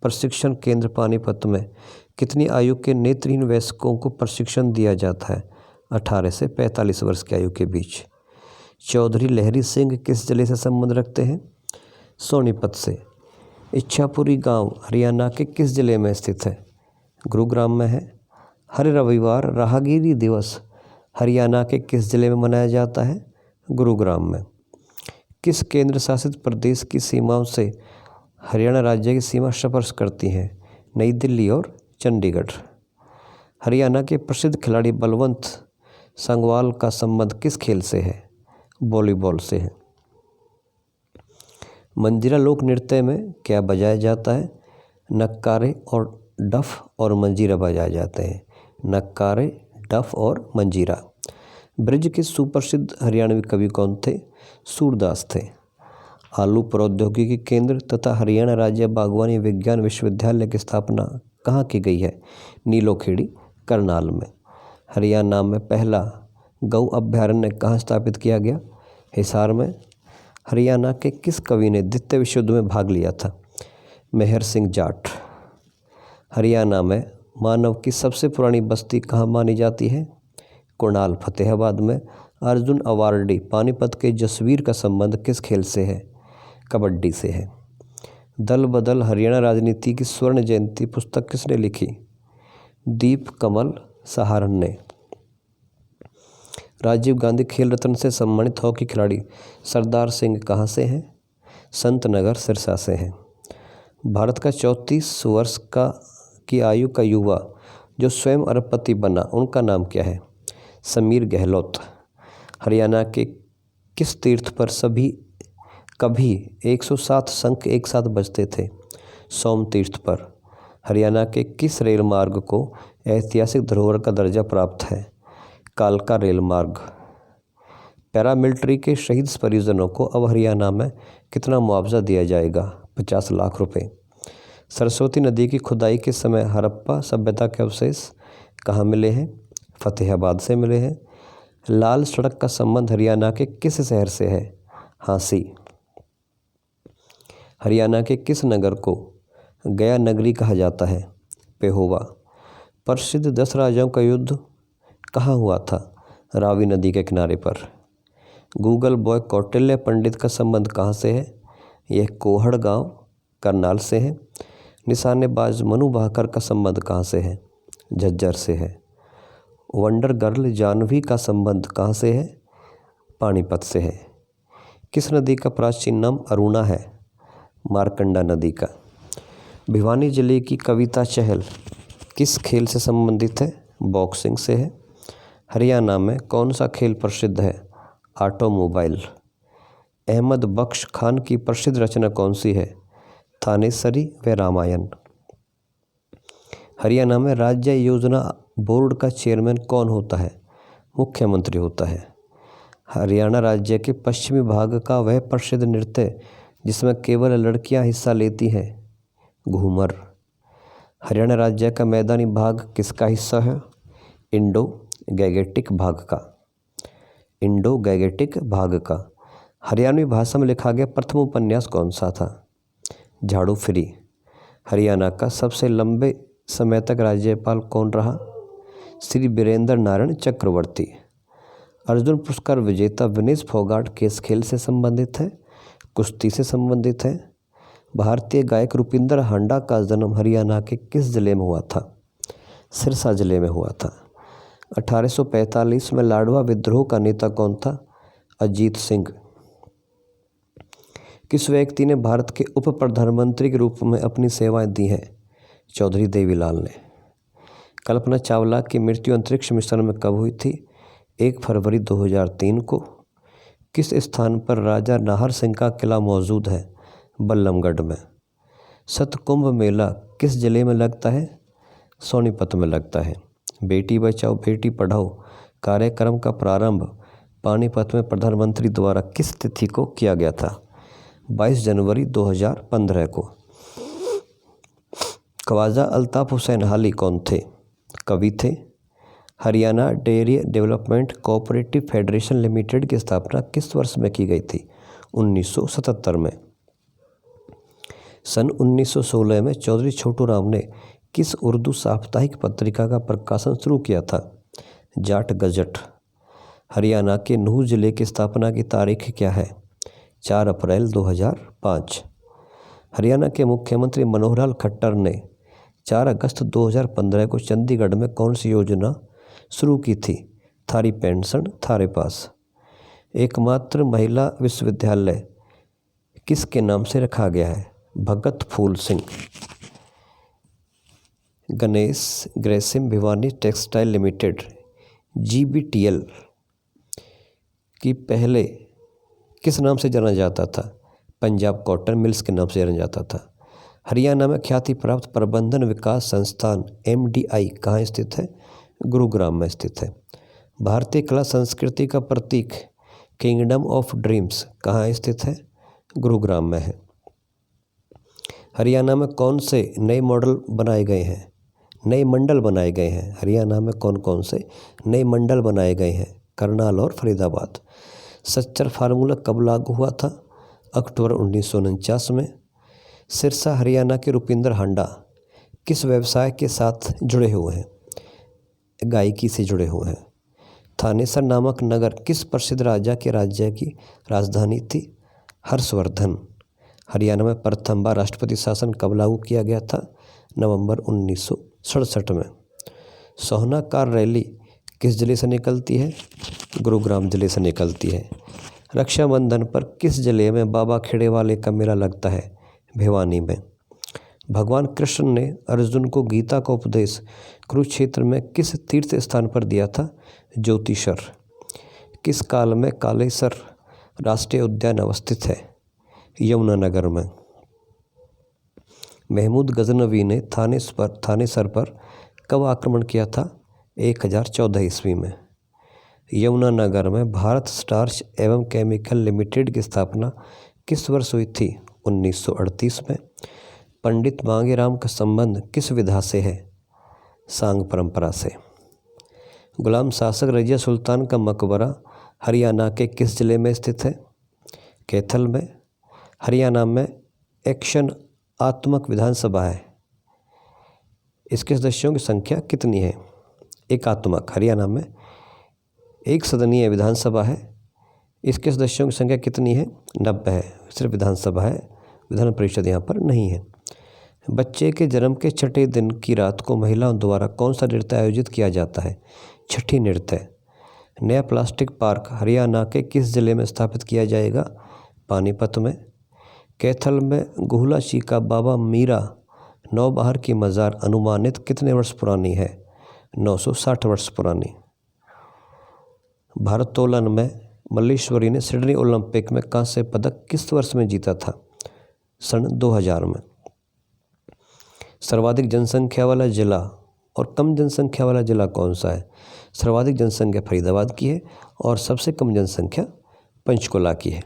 प्रशिक्षण केंद्र पानीपत में कितनी आयु के नेत्रहीन वयस्कों को प्रशिक्षण दिया जाता है? 18 से 45 वर्ष की आयु के बीच। चौधरी लहरी सिंह किस जिले से संबंध रखते हैं? सोनीपत से। इच्छापुरी गांव हरियाणा के किस जिले में स्थित है? गुरुग्राम में है। हर रविवार राहगीरी दिवस हरियाणा के किस जिले में मनाया जाता है? गुरुग्राम में। किस केंद्र शासित प्रदेश की सीमाओं से हरियाणा राज्य की सीमा स्पर्श करती हैं? नई दिल्ली और चंडीगढ़। हरियाणा के प्रसिद्ध खिलाड़ी बलवंत संगवाल का संबंध किस खेल से है? वॉलीबॉल से है। मंजीरा लोक नृत्य में क्या बजाया जाता है? नक्कारे और डफ और मंजीरा बजाए जाते हैं। नक्कारे, डफ और मंजीरा। ब्रज के सुप्रसिद्ध हरियाणवी कवि कौन थे? सूरदास थे। आलू प्रौद्योगिकी केंद्र तथा हरियाणा राज्य बागवानी विज्ञान विश्वविद्यालय की स्थापना कहाँ की गई है? नीलोखेड़ी, करनाल में। हरियाणा में पहला गौ अभ्यारण्य कहाँ स्थापित किया गया? हिसार में। हरियाणा के किस कवि ने द्वितीय विश्व युद्ध में भाग लिया था? मेहर सिंह जाट। हरियाणा में मानव की सबसे पुरानी बस्ती कहाँ मानी जाती है? कुणाल, फतेहाबाद में। अर्जुन अवार्डी पानीपत के जसवीर का संबंध किस खेल से है? कबड्डी से है। दल बदल हरियाणा राजनीति की स्वर्ण जयंती पुस्तक किसने लिखी? दीप कमल सहारण ने। राजीव गांधी खेल रत्न से सम्मानित हॉकी खिलाड़ी सरदार सिंह कहाँ से हैं? संत नगर सिरसा से हैं। भारत का 34 वर्ष की आयु का युवा जो स्वयं अरबपति बना उनका नाम क्या है? समीर गहलोत। हरियाणा के किस तीर्थ पर कभी 107 शंख एक साथ बजते थे? सोम तीर्थ पर। हरियाणा के किस रेल मार्ग को ऐतिहासिक धरोहर का दर्जा प्राप्त है? कालका रेल मार्ग। पैरामिलिट्री के शहीद परिजनों को अब हरियाणा में कितना मुआवजा दिया जाएगा? 50 लाख रुपए। सरस्वती नदी की खुदाई के समय हड़प्पा सभ्यता के अवशेष कहाँ मिले हैं? फतेहाबाद से मिले हैं। लाल सड़क का संबंध हरियाणा के किस शहर से है? हांसी। हरियाणा के किस नगर को गया नगरी कहा जाता है? पेहोवा। प्रसिद्ध 10 राजाओं का युद्ध कहाँ हुआ था? रावी नदी के किनारे पर। गूगल बॉय कौटिल्य पंडित का संबंध कहाँ से है? यह कोहड़ गांव करनाल से है। निशानेबाज मनु भाकर का संबंध कहाँ से है? झज्जर से है। वंडर गर्ल जानवी का संबंध कहाँ से है? पानीपत से है। किस नदी का प्राचीन नाम अरुणा है? मारकंडा नदी का। भिवानी जिले की कविता चहल किस खेल से संबंधित है? बॉक्सिंग से है। हरियाणा में कौन सा खेल प्रसिद्ध है? ऑटोमोबाइल। अहमद बख्श खान की प्रसिद्ध रचना कौन सी है? थानेसरी व रामायण। हरियाणा में राज्य योजना बोर्ड का चेयरमैन कौन होता है? मुख्यमंत्री होता है। हरियाणा राज्य के पश्चिमी भाग का वह प्रसिद्ध नृत्य जिसमें केवल लड़कियां हिस्सा लेती हैं? घूमर। हरियाणा राज्य का मैदानी भाग किसका हिस्सा है? इंडो गैगेटिक भाग का। हरियाणवी भाषा में लिखा गया प्रथम उपन्यास कौन सा था? झाड़ू फ्री। हरियाणा का सबसे लंबे समय तक राज्यपाल कौन रहा? श्री वीरेंद्र नारायण चक्रवर्ती। अर्जुन पुरस्कार विजेता विनेश फोगाट किस खेल से संबंधित है? कुश्ती से संबंधित है। भारतीय गायक रुपिंदर हांडा का जन्म हरियाणा के किस जिले में हुआ था? सिरसा जिले में हुआ था। 1845 में लाडवा विद्रोह का नेता कौन था? अजीत सिंह। किस व्यक्ति ने भारत के उप प्रधानमंत्री के रूप में अपनी सेवाएं दी हैं? चौधरी देवीलाल ने। कल्पना चावला की मृत्यु अंतरिक्ष मिशन में कब हुई थी? 1 फरवरी 2003 को। किस स्थान पर राजा नाहर सिंह का किला मौजूद है? बल्लभगढ़ में। सतकुंभ मेला किस जिले में लगता है? सोनीपत में लगता है। बेटी बचाओ बेटी पढ़ाओ कार्यक्रम का प्रारंभ पानीपत में प्रधानमंत्री द्वारा किस तिथि को किया गया था? 22 जनवरी 2015 को। ख्वाजा अल्ताफ हुसैन हाली कौन थे? कवि थे। Haryana dairy development cooperative federation limited की स्थापना किस वर्ष में की गई थी? 1977 में। सन 1916 में चौधरी छोटू राम ने किस उर्दू साप्ताहिक पत्रिका का प्रकाशन शुरू किया था? जाट गजट। हरियाणा के नूह जिले की स्थापना की तारीख क्या है? 4 अप्रैल 2005। हरियाणा के मुख्यमंत्री मनोहर लाल खट्टर ने 4 अगस्त 2015 को चंडीगढ़ में कौन सी योजना शुरू की थी? थारी पेंशन थारे पास। एकमात्र महिला विश्वविद्यालय किसके नाम से रखा गया है? Bhagat Phool Singh. Ganesh Grasim Bhiwani textile limited GBTL की पहले किस नाम से जाना जाता था? पंजाब कॉटन मिल्स के नाम से जाना जाता था। हरियाणा में ख्याति प्राप्त प्रबंधन विकास संस्थान MDI कहाँ स्थित है? गुरुग्राम में स्थित है। भारतीय कला संस्कृति का प्रतीक किंगडम ऑफ ड्रीम्स कहाँ स्थित है? गुरुग्राम में है। हरियाणा में कौन से नए मॉडल बनाए गए हैं? नए मंडल बनाए गए हैं। हरियाणा में कौन कौन से नए मंडल बनाए गए हैं? करनाल और फरीदाबाद। सच्चर फार्मूला कब लागू हुआ था? अक्टूबर 1949 में। सिरसा हरियाणा के रुपिंदर हांडा किस व्यवसाय के साथ जुड़े हुए हैं? गायकी से जुड़े हुए हैं। थानेसर नामक नगर किस प्रसिद्ध राजा के राज्य की राजधानी थी? हर्षवर्धन। हरियाणा में प्रथम बार राष्ट्रपति शासन कब लागू किया गया था? नवंबर 1967 में। सोहना कार रैली किस जिले से निकलती है? गुरुग्राम जिले से निकलती है। रक्षाबंधन पर किस जिले में बाबा खेड़ेवाले का मेला लगता है? भिवानी में। भगवान कृष्ण ने अर्जुन को गीता का उपदेश कुरुक्षेत्र में किस तीर्थ स्थान पर दिया था? ज्योतिषर। किस काल में कालेसर राष्ट्रीय उद्यान अवस्थित है? यमुनानगर में। महमूद गजनवी ने थानेसर पर कब आक्रमण किया था? 1014 ईस्वी में। यमुनानगर में भारत स्टार्च एवं केमिकल लिमिटेड की स्थापना किस वर्ष हुई थी? 1938 में। पंडित मांगेराम का संबंध किस विधा से है? सांग परंपरा से। गुलाम शासक रजिया सुल्तान का मकबरा हरियाणा के किस जिले में स्थित है? कैथल में। हरियाणा में एक्शन आत्मक विधानसभा है। इसके सदस्यों की संख्या कितनी है? एकात्मक। हरियाणा में एक सदनीय विधानसभा है। इसके सदस्यों की संख्या कितनी है? 90 है। सिर्फ विधानसभा है, विधान परिषद यहाँ पर नहीं है। बच्चे के जन्म के छठे दिन की रात को महिलाओं द्वारा कौन सा नृत्य आयोजित किया जाता है? छठी नृत्य। नया प्लास्टिक पार्क हरियाणा के किस जिले में स्थापित किया जाएगा? पानीपत में। कैथल में गुहला जी का बाबा मीरा नौबहार की मज़ार अनुमानित कितने वर्ष पुरानी है? 960 वर्ष पुरानी। भारोत्तोलन में मल्लेश्वरी ने सिडनी ओलंपिक में कांस्य पदक किस वर्ष में जीता था? सन 2000 में। सर्वाधिक जनसंख्या वाला जिला और कम जनसंख्या वाला जिला कौन सा है? सर्वाधिक जनसंख्या फरीदाबाद की है और सबसे कम जनसंख्या पंचकुला की है।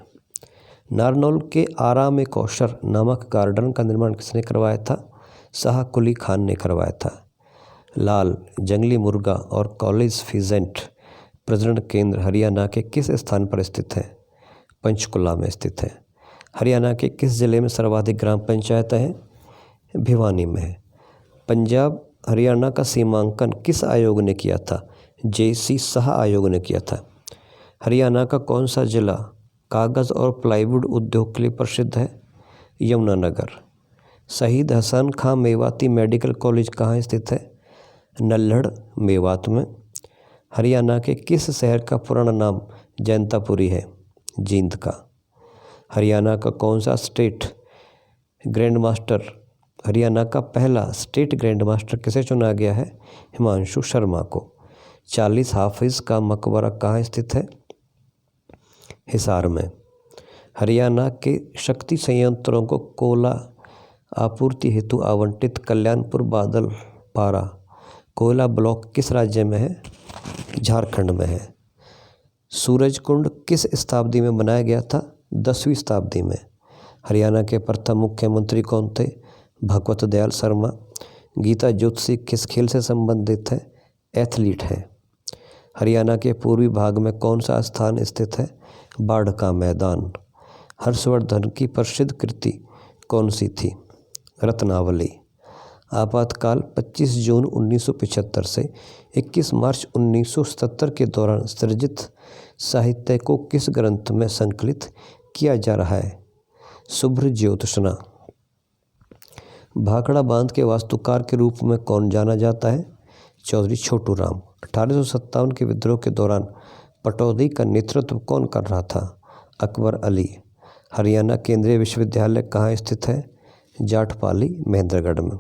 नारनौल के आराम कौशर नामक गार्डन का निर्माण किसने करवाया था? शाह कुली खान ने करवाया था। लाल जंगली मुर्गा और कॉलेज फिजेंट प्रजनन केंद्र हरियाणा के किस स्थान पर स्थित है? पंचकुला में स्थित है। हरियाणा के किस जिले में सर्वाधिक ग्राम पंचायतें हैं? भिवानी में है। पंजाब हरियाणा का सीमांकन किस आयोग ने किया था? JC शाह आयोग ने किया था। हरियाणा का कौन सा जिला कागज़ और प्लाईवुड उद्योग के लिए प्रसिद्ध है? यमुनानगर। शहीद हसन खां मेवाती मेडिकल कॉलेज कहाँ स्थित है? नल्हड़ मेवात में। हरियाणा के किस शहर का पुराना नाम जैंतापुरी है? जींद का। हरियाणा का कौन सा स्टेट ग्रैंड मास्टर, हरियाणा का पहला स्टेट ग्रैंड मास्टर किसे चुना गया है? हिमांशु शर्मा को। 40 हाफिज़ का मकबरा कहाँ स्थित है? हिसार में। हरियाणा के शक्ति संयंत्रों को कोयला आपूर्ति हेतु आवंटित कल्याणपुर बादल पारा कोयला ब्लॉक किस राज्य में है? झारखंड में है। सूरजकुंड किस शताब्दी में बनाया गया था? 10वीं शताब्दी में। हरियाणा के प्रथम मुख्यमंत्री कौन थे? भगवत दयाल शर्मा। गीता ज्योतिषी किस खेल से संबंधित है? एथलीट है। हरियाणा के पूर्वी भाग में कौन सा स्थान स्थित है? बाढ़ का मैदान। हर्षवर्धन की प्रसिद्ध कृति कौन सी थी? रत्नावली। आपातकाल 25 जून 1975 से 21 मार्च 1977 के दौरान सृजित साहित्य को किस ग्रंथ में संकलित किया जा रहा है? शुभ्र ज्योत्सना। भाखड़ा बांध के वास्तुकार के रूप में कौन जाना जाता है? चौधरी छोटू राम। 1857 के विद्रोह के दौरान पटौदी का नेतृत्व कौन कर रहा था? अकबर अली। हरियाणा केंद्रीय विश्वविद्यालय कहाँ स्थित है? जाटपाली महेंद्रगढ़ में।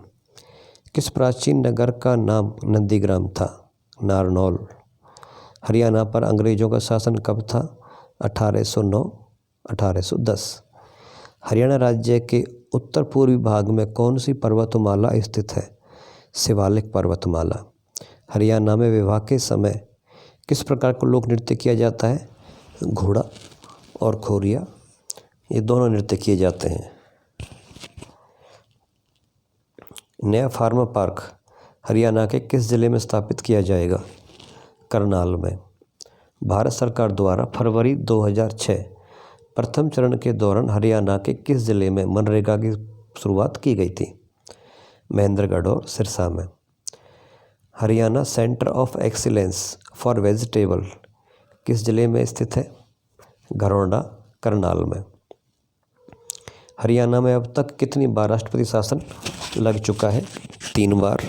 किस प्राचीन नगर का नाम नंदीग्राम था? नारनौल। हरियाणा पर अंग्रेजों का शासन कब था? 1809-1810। हरियाणा राज्य के उत्तर पूर्वी भाग में कौन सी पर्वतमाला स्थित है? शिवालिक पर्वतमाला। हरियाणा में विवाह के समय किस प्रकार का लोक नृत्य किया जाता है? घोड़ा और खोरिया, ये दोनों नृत्य किए जाते हैं। नया फार्मा पार्क हरियाणा के किस जिले में स्थापित किया जाएगा? करनाल में। भारत सरकार द्वारा फरवरी 2006 प्रथम चरण के दौरान हरियाणा के किस जिले में मनरेगा की शुरुआत की गई थी? महेंद्रगढ़ और सिरसा में। Haryana centre of excellence for vegetable किस जिले में स्थित है? घरौंडा, करनाल में। हरियाणा में अब तक कितनी बार राष्ट्रपति शासन लग चुका है? 3 बार।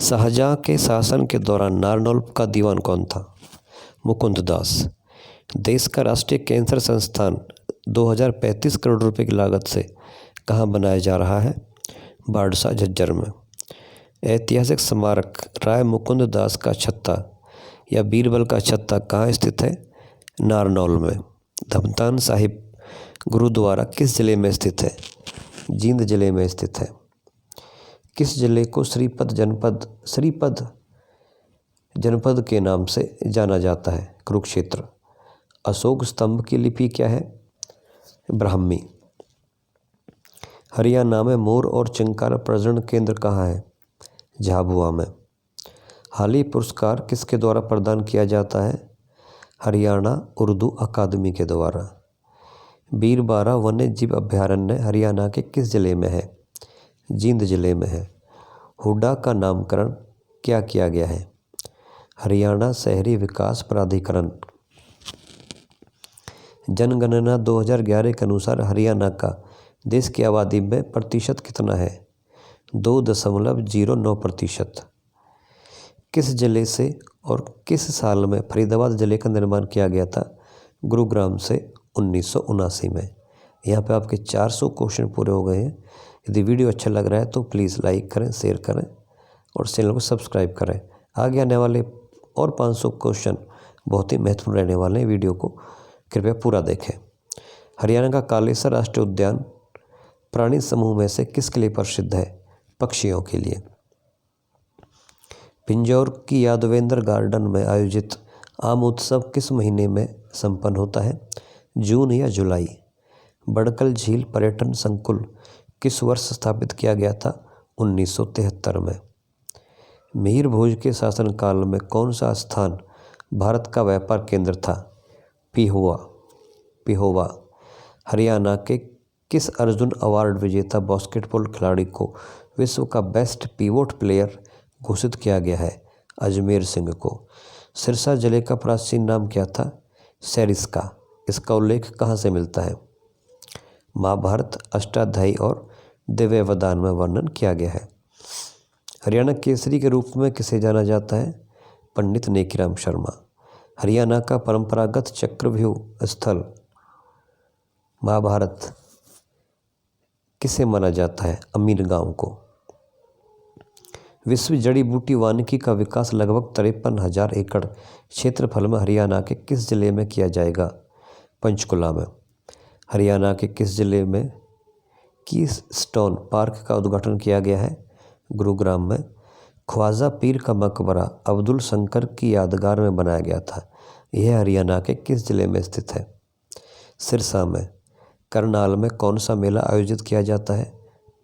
शाहजहां के शासन के दौरान नारनौल का दीवान कौन था? मुकुंद दास। देश का राष्ट्रीय कैंसर संस्थान 2035 करोड़ रुपए की लागत से कहाँ बनाया जा रहा है? बाड़सा, झज्जर में। ऐतिहासिक स्मारक राय मुकुंद दास का छत्ता या बीरबल का छत्ता कहाँ स्थित है? नारनौल में। धमतान साहिब गुरुद्वारा किस जिले में स्थित है? जींद जिले में स्थित है। किस जिले को श्रीपद जनपद के नाम से जाना जाता है? कुरुक्षेत्र। अशोक स्तंभ की लिपि क्या है? ब्राह्मी। हरियाणा में मोर और चिंकार प्रजनन केंद्र कहाँ है? झाबुआ में। हाली पुरस्कार किसके द्वारा प्रदान किया जाता है? हरियाणा उर्दू अकादमी के द्वारा। बीरबारा वन्य जीव अभयारण्य हरियाणा के किस जिले में है? जींद जिले में है। हुड्डा का नामकरण क्या किया गया है? हरियाणा शहरी विकास प्राधिकरण। जनगणना 2011 के अनुसार हरियाणा का देश की आबादी में प्रतिशत कितना है? 2.09%। किस जिले से और किस साल में फरीदाबाद जिले का निर्माण किया गया था? गुरुग्राम से 1979 में। यहाँ पे आपके 400 क्वेश्चन पूरे हो गए हैं। यदि वीडियो अच्छा लग रहा है तो प्लीज़ लाइक करें, शेयर करें और चैनल को सब्सक्राइब करें। आगे आने वाले और 500 क्वेश्चन बहुत ही महत्वपूर्ण रहने वाले हैं। वीडियो को कृपया पूरा देखें। हरियाणा का कालेसर राष्ट्रीय उद्यान प्राणी समूह में से किसके लिए प्रसिद्ध है? पक्षियों के लिए। पिंजौर की यादवेंद्र गार्डन में आयोजित आम उत्सव किस महीने में संपन्न होता है? जून या जुलाई। बड़कल झील पर्यटन संकुल किस वर्ष स्थापित किया गया था? 1973 में। मिहिर भोज के शासनकाल में कौन सा स्थान भारत का व्यापार केंद्र था? पिहोवा। हरियाणा के किस अर्जुन अवार्ड विजेता बास्केटबॉल खिलाड़ी को विश्व का बेस्ट पिवोट प्लेयर घोषित किया गया है? अजमेर सिंह को। सिरसा जिले का प्राचीन नाम क्या था? सरिस्का। इसका उल्लेख कहाँ से मिलता है? महाभारत, अष्टाध्यायी और दिव्यवदान में वर्णन किया गया है। हरियाणा केसरी के रूप में किसे जाना जाता है? पंडित नेकीराम शर्मा। हरियाणा का परंपरागत चक्रव्यूह स्थल महाभारत किसे माना जाता है? अमीर गांव को। विश्व जड़ी बूटी वानिकी का विकास लगभग 53,000 एकड़ क्षेत्रफल में हरियाणा के किस जिले में किया जाएगा? पंचकुला में। हरियाणा के किस जिले में कीस्टोन पार्क का उद्घाटन किया गया है? गुरुग्राम में। ख्वाजा पीर का मकबरा अब्दुल शंकर की यादगार में बनाया गया था। यह हरियाणा के किस जिले में स्थित है? सिरसा में। करनाल में कौन सा मेला आयोजित किया जाता है?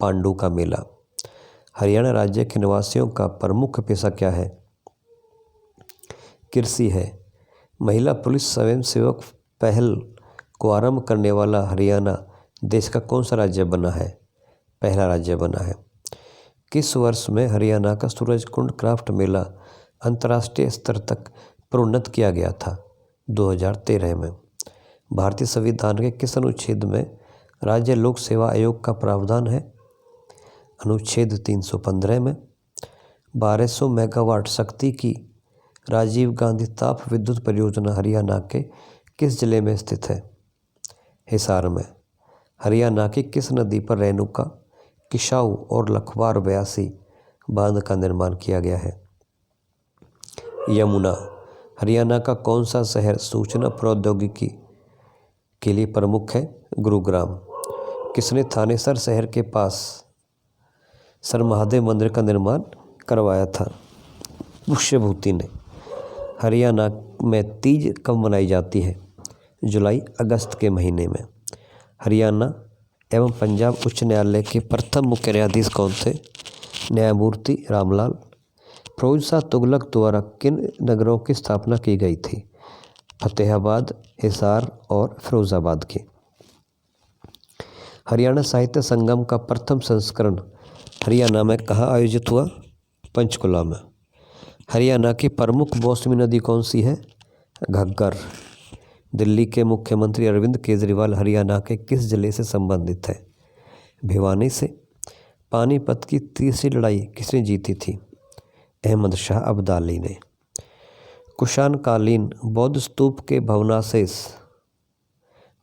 पांडु का मेला। हरियाणा राज्य के निवासियों का प्रमुख पेशा क्या है? कृषि है। महिला पुलिस स्वयंसेवक पहल को आरंभ करने वाला हरियाणा देश का कौन सा राज्य बना है? पहला राज्य बना है। किस वर्ष में हरियाणा का सूरजकुंड क्राफ्ट मेला अंतर्राष्ट्रीय स्तर तक प्रोन्नत किया गया था? 2013 में। भारतीय संविधान के किस अनुच्छेद में राज्य लोक सेवा आयोग का प्रावधान है? अनुच्छेद 315 में। 1200 मेगावाट शक्ति की राजीव गांधी ताप विद्युत परियोजना हरियाणा के किस जिले में स्थित है? हिसार में। हरियाणा की किस नदी पर रेणुका, किसाऊ और लखवार 82 बांध का निर्माण किया गया है? यमुना। हरियाणा का कौन सा शहर सूचना प्रौद्योगिकी के लिए प्रमुख है? गुरुग्राम। किसने थानेसर शहर के पास सर महादेव मंदिर का निर्माण करवाया था? पुष्यभूति ने। हरियाणा में तीज कब मनाई जाती है? जुलाई अगस्त के महीने में। हरियाणा एवं पंजाब उच्च न्यायालय के प्रथम मुख्य न्यायाधीश कौन थे? न्यायमूर्ति रामलाल। फिरोज शाह तुगलक द्वारा किन नगरों की स्थापना की गई थी? फतेहाबाद, हिसार और फिरोजाबाद की। हरियाणा साहित्य संगम का प्रथम संस्करण हरियाणा में कहाँ आयोजित हुआ? पंचकुला में। हरियाणा की प्रमुख मौसमी नदी कौन सी है? घग्गर। दिल्ली के मुख्यमंत्री अरविंद केजरीवाल हरियाणा के किस जिले से संबंधित है? भिवानी से। पानीपत की तीसरी लड़ाई किसने जीती थी? अहमद शाह अब्दाली ने। कुषाणकालीन बौद्ध स्तूप के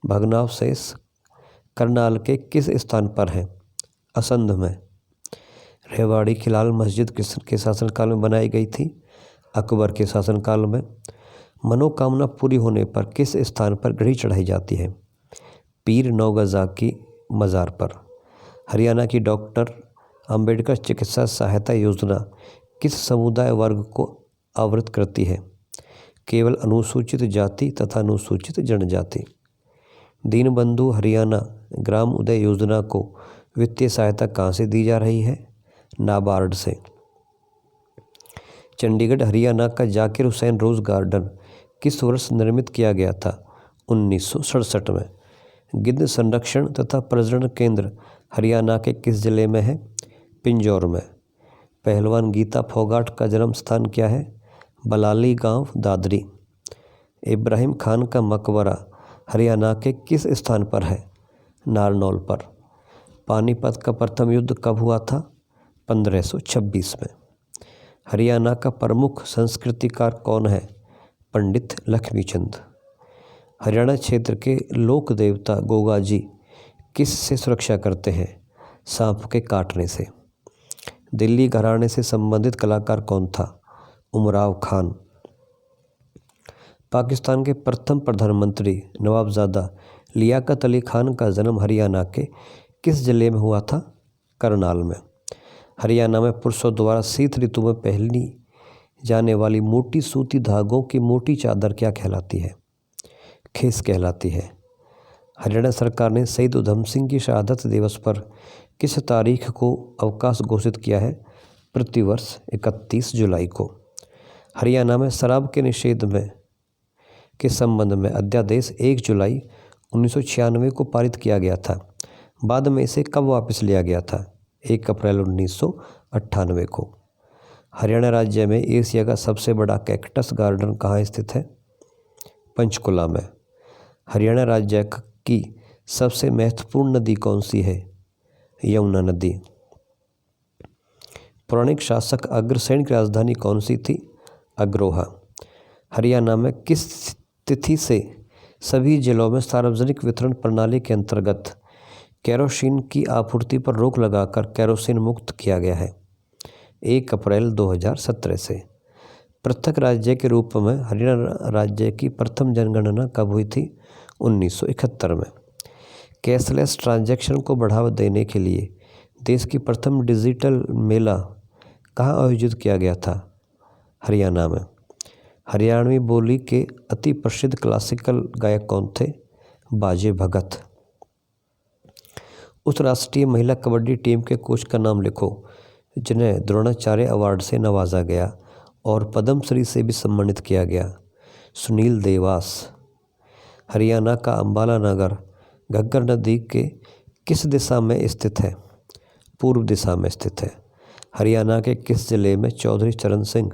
भग्नावशेष करनाल के किस स्थान पर हैं? असंध में। रेवाड़ी की लाल मस्जिद किसके शासनकाल में बनाई गई थी? अकबर के शासनकाल में। मनोकामना पूरी होने पर किस स्थान पर घड़ी चढ़ाई जाती है? पीर नौगजा की मज़ार पर। हरियाणा की डॉक्टर अंबेडकर चिकित्सा सहायता योजना किस समुदाय वर्ग को आवृत करती है? केवल अनुसूचित जाति तथा अनुसूचित जनजाति। दीनबंधु हरियाणा ग्राम उदय योजना को वित्तीय सहायता कहाँ से दी जा रही है? नाबार्ड से। चंडीगढ़ हरियाणा का जाकिर हुसैन रोज़ गार्डन किस वर्ष निर्मित किया गया था? 1967 में। गिद्ध संरक्षण तथा प्रजनन केंद्र हरियाणा के किस जिले में है? पिंजौर में। पहलवान गीता फोगाट का जन्म स्थान क्या है? बलाली गांव, दादरी। इब्राहिम खान का मकबरा हरियाणा के किस स्थान पर है? नारनौल पर। पानीपत का प्रथम युद्ध कब हुआ था? 1526 में। हरियाणा का प्रमुख संस्कृतिकार कौन है? पंडित लक्ष्मीचंद। हरियाणा क्षेत्र के लोक देवता गोगा जी किस से सुरक्षा करते हैं? सांप के काटने से। दिल्ली घराने से संबंधित कलाकार कौन था? उमराव खान। पाकिस्तान के प्रथम प्रधानमंत्री नवाबजादा लियाकत अली खान का जन्म हरियाणा के किस जिले में हुआ था? करनाल में। हरियाणा में पुरुषों द्वारा शीत ऋतु में पहनी जाने वाली मोटी सूती धागों की मोटी चादर क्या कहलाती है? खेस कहलाती है। हरियाणा सरकार ने शहीद उधम सिंह की शहादत दिवस पर किस तारीख को अवकाश घोषित किया है? प्रतिवर्ष 31 जुलाई को। हरियाणा में शराब के निषेध के संबंध में अध्यादेश 1 जुलाई 1996 को पारित किया गया था। बाद में इसे कब वापस लिया गया था? 1 अप्रैल 1998 को। हरियाणा राज्य में एशिया का सबसे बड़ा कैक्टस गार्डन कहाँ स्थित है? पंचकुला में। हरियाणा राज्य की सबसे महत्वपूर्ण नदी कौन सी है? यमुना नदी। पौराणिक शासक अग्रसेन की राजधानी कौन सी थी? अग्रोहा। हरियाणा में किस तिथि से सभी जिलों में सार्वजनिक वितरण प्रणाली के अंतर्गत केरोसिन की आपूर्ति पर रोक लगाकर केरोसिन मुक्त किया गया है? 1 अप्रैल 2017 से। पृथक राज्य के रूप में हरियाणा राज्य की प्रथम जनगणना कब हुई थी? 1971 में। कैशलेस ट्रांजैक्शन को बढ़ावा देने के लिए देश की प्रथम डिजिटल मेला कहाँ आयोजित किया गया था? हरियाणा में। हरियाणवी बोली के अति प्रसिद्ध क्लासिकल गायक कौन थे? बाजे भगत। उस राष्ट्रीय महिला कबड्डी टीम के कोच का नाम लिखो जिन्हें द्रोणाचार्य अवार्ड से नवाजा गया और पद्मश्री से भी सम्मानित किया गया। सुनील देवास। हरियाणा का अंबाला नगर घग्गर नदी के किस दिशा में स्थित है? पूर्व दिशा में स्थित है। हरियाणा के किस जिले में चौधरी चरण सिंह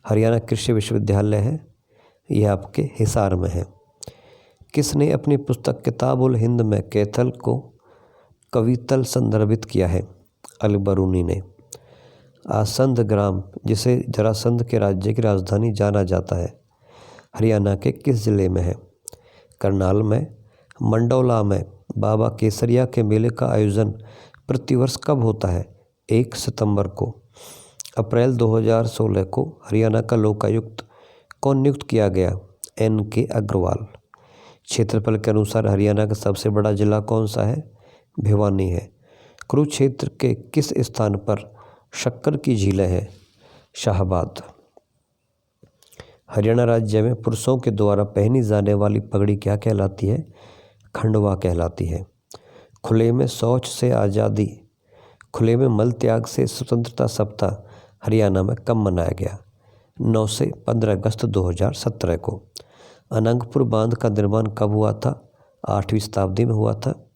हरियाणा कृषि विश्वविद्यालय है? यह आपके हिसार में है। किसने अपनी पुस्तक किताबुल हिंद में कैथल को कवितल संदर्भित किया है? अल-बरूनी ने। आसंध ग्राम जिसे जरासंध के राज्य की राजधानी जाना जाता है हरियाणा के किस जिले में है? करनाल में। मंडौला में बाबा केसरिया के मेले का आयोजन प्रतिवर्ष कब होता है? 1 सितंबर को। अप्रैल 2016 को हरियाणा का लोकायुक्त कौन नियुक्त किया गया? N.K. अग्रवाल। क्षेत्रफल के अनुसार हरियाणा का सबसे बड़ा जिला कौन सा है? भिवानी है। कुरुक्षेत्र के किस स्थान पर शक्कर की झीलें हैं? शाहबाद। हरियाणा राज्य में पुरुषों के द्वारा पहनी जाने वाली पगड़ी क्या कहलाती है? खंडवा कहलाती है। खुले में शौच से आज़ादी, खुले में मल त्याग से स्वतंत्रता सप्ताह हरियाणा में कब मनाया गया? 9 से 15 अगस्त 2017 को। अनंगपुर बांध का निर्माण कब हुआ था? 8वीं शताब्दी में हुआ था।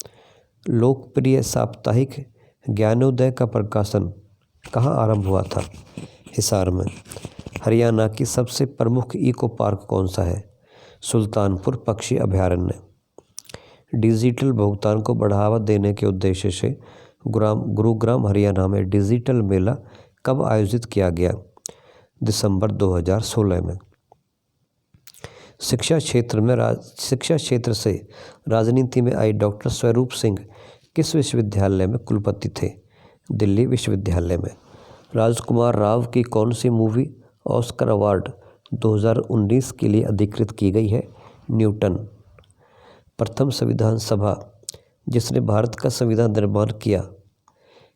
लोकप्रिय साप्ताहिक ज्ञानोदय का प्रकाशन कहाँ आरंभ हुआ था? हिसार में। हरियाणा की सबसे प्रमुख इको पार्क कौन सा है? सुल्तानपुर पक्षी अभयारण्य। डिजिटल भुगतान को बढ़ावा देने के उद्देश्य से गुरुग्राम हरियाणा में डिजिटल मेला कब आयोजित किया गया? दिसंबर 2016 में। शिक्षा क्षेत्र से राजनीति में आई डॉक्टर स्वरूप सिंह किस विश्वविद्यालय में कुलपति थे? दिल्ली विश्वविद्यालय में। राजकुमार राव की कौन सी मूवी ऑस्कर अवार्ड 2019 के लिए अधिकृत की गई है? न्यूटन। प्रथम संविधान सभा जिसने भारत का संविधान निर्माण किया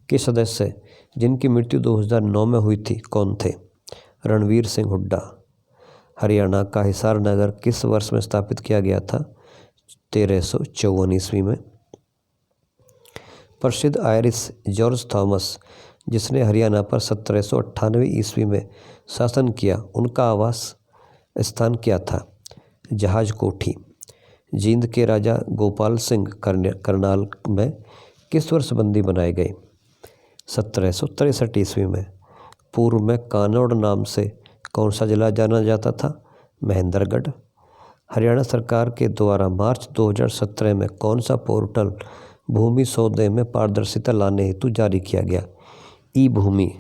के सदस्य जिनकी मृत्यु 2009 में हुई थी कौन थे? रणवीर सिंह हुड्डा। हरियाणा का हिसार नगर किस वर्ष में स्थापित किया गया था? 1354 ईस्वी में। प्रसिद्ध आयरिश जॉर्ज थॉमस जिसने हरियाणा पर 1798 ईस्वी में शासन किया उनका आवास स्थान क्या था? जहाज कोठी। जींद के राजा गोपाल सिंह करनाल में किस वर्ष बंदी बनाए गए? 1763 ईस्वी में। पूर्व में कानौड़ नाम से कौन सा जिला जाना जाता था? महेंद्रगढ़। हरियाणा सरकार के द्वारा मार्च 2017 में कौन सा पोर्टल भूमि सौदे में पारदर्शिता लाने हेतु जारी किया गया? ई-भूमि।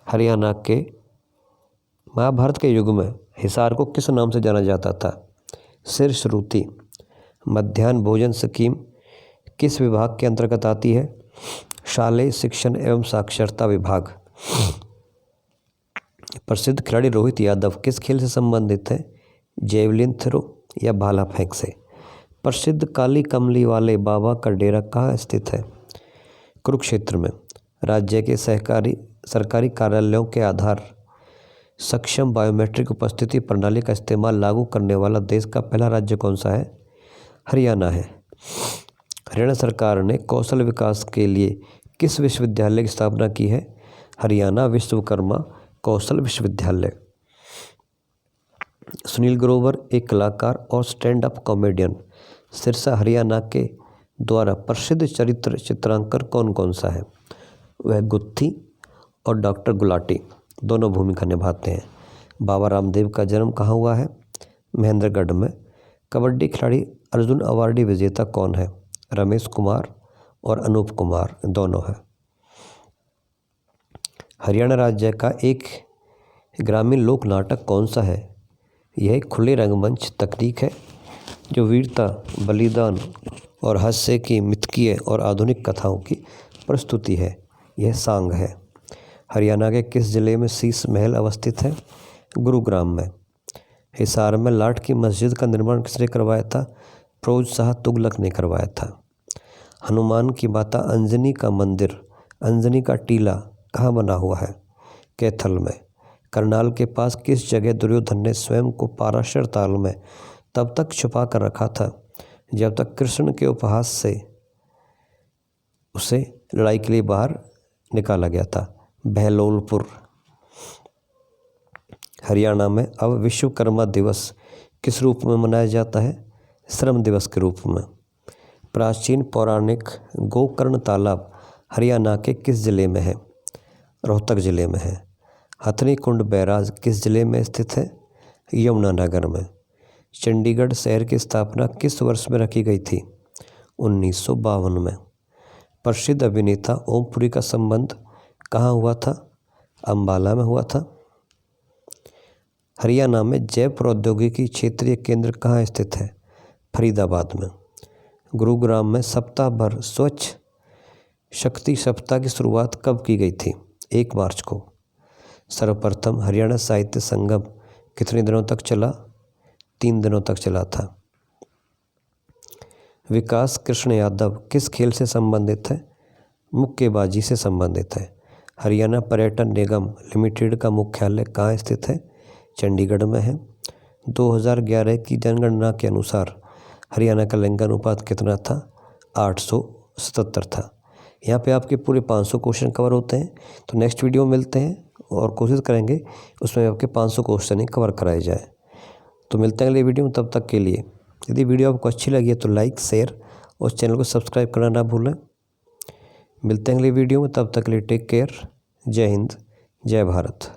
हरियाणा के महाभारत के युग में हिसार को किस नाम से जाना जाता था? सिरश्रुति। मध्याह्न भोजन स्कीम किस विभाग के अंतर्गत आती है? शालेय शिक्षण एवं साक्षरता विभाग। प्रसिद्ध खिलाड़ी रोहित यादव किस खेल से संबंधित है? जेवलिन थ्रो या भाला फेंक से। प्रसिद्ध काली कमली वाले बाबा का डेरा कहाँ स्थित है? कुरुक्षेत्र में। राज्य के सरकारी कार्यालयों के आधार सक्षम बायोमेट्रिक उपस्थिति प्रणाली का इस्तेमाल लागू करने वाला देश का पहला राज्य कौन सा है? हरियाणा है। हरियाणा सरकार ने कौशल विकास के लिए किस विश्वविद्यालय की स्थापना की है? हरियाणा विश्वकर्मा कौशल विश्वविद्यालय। सुनील ग्रोवर एक कलाकार और stand up comedian. Sirsa Haryana के द्वारा प्रसिद्ध चरित्र चित्रांकन कौन कौन सा है? वह गुत्थी और डॉक्टर गुलाटी दोनों भूमिका निभाते हैं। बाबा रामदेव का जन्म कहाँ हुआ है? महेंद्रगढ़ में। कबड्डी खिलाड़ी अर्जुन अवार्डी विजेता कौन है? रमेश कुमार और अनूप कुमार दोनों हैं। हरियाणा राज्य का एक ग्रामीण लोक नाटक कौन सा है? यह एक खुले रंगमंच तकनीक है जो वीरता, बलिदान और हास्य की मिथकीय और आधुनिक कथाओं की प्रस्तुति है। यह सांग है। हरियाणा के किस जिले में शीश महल अवस्थित है? गुरुग्राम में। हिसार में लाठ की मस्जिद का निर्माण किसने करवाया था? फिरोज शाह तुगलक ने करवाया था। हनुमान की माता अंजनी का मंदिर, अंजनी का टीला कहाँ बना हुआ है? कैथल में। करनाल के पास किस जगह दुर्योधन ने स्वयं को पाराशर ताल में तब तक छुपा कर रखा था जब तक कृष्ण के उपहास से उसे लड़ाई के लिए बाहर निकाला गया था? बहलोलपुर। हरियाणा में अब विश्वकर्मा दिवस किस रूप में मनाया जाता है? श्रम दिवस के रूप में। प्राचीन पौराणिक गोकर्ण तालाब हरियाणा के किस जिले में है? रोहतक जिले में है। हथनी कुंड बैराज किस जिले में स्थित है? यमुनानगर में। चंडीगढ़ शहर की स्थापना किस वर्ष में रखी गई थी? 1952 में। प्रसिद्ध अभिनेता ओमपुरी का संबंध कहाँ हुआ था? अंबाला में हुआ था। हरियाणा में जैव प्रौद्योगिकी क्षेत्रीय केंद्र कहाँ स्थित है? फरीदाबाद में। गुरुग्राम में सप्ताह भर स्वच्छ शक्ति सप्ताह की शुरुआत कब की गई थी? 1 मार्च को। सर्वप्रथम हरियाणा साहित्य संगम कितने दिनों तक चला? 3 दिनों तक चला था। विकास कृष्ण यादव किस खेल से संबंधित है? मुक्केबाजी से संबंधित है। हरियाणा पर्यटन निगम लिमिटेड का मुख्यालय कहाँ स्थित है? चंडीगढ़ में है। 2011 की जनगणना के अनुसार हरियाणा का लिंगानुपात कितना था? 877 था। यहाँ पे आपके पूरे 500 क्वेश्चन कवर होते हैं। तो नेक्स्ट वीडियो में मिलते हैं और कोशिश करेंगे उसमें आपके 500 क्वेश्चन ही कवर कराए जाए। तो मिलते हैं अगले वीडियो में, तब तक के लिए यदि वीडियो आपको अच्छी लगी है तो लाइक, शेयर और चैनल को सब्सक्राइब करना ना भूलें। मिलते हैं अगले वीडियो में, तब तक के लिए टेक केयर। जय हिंद, जय भारत।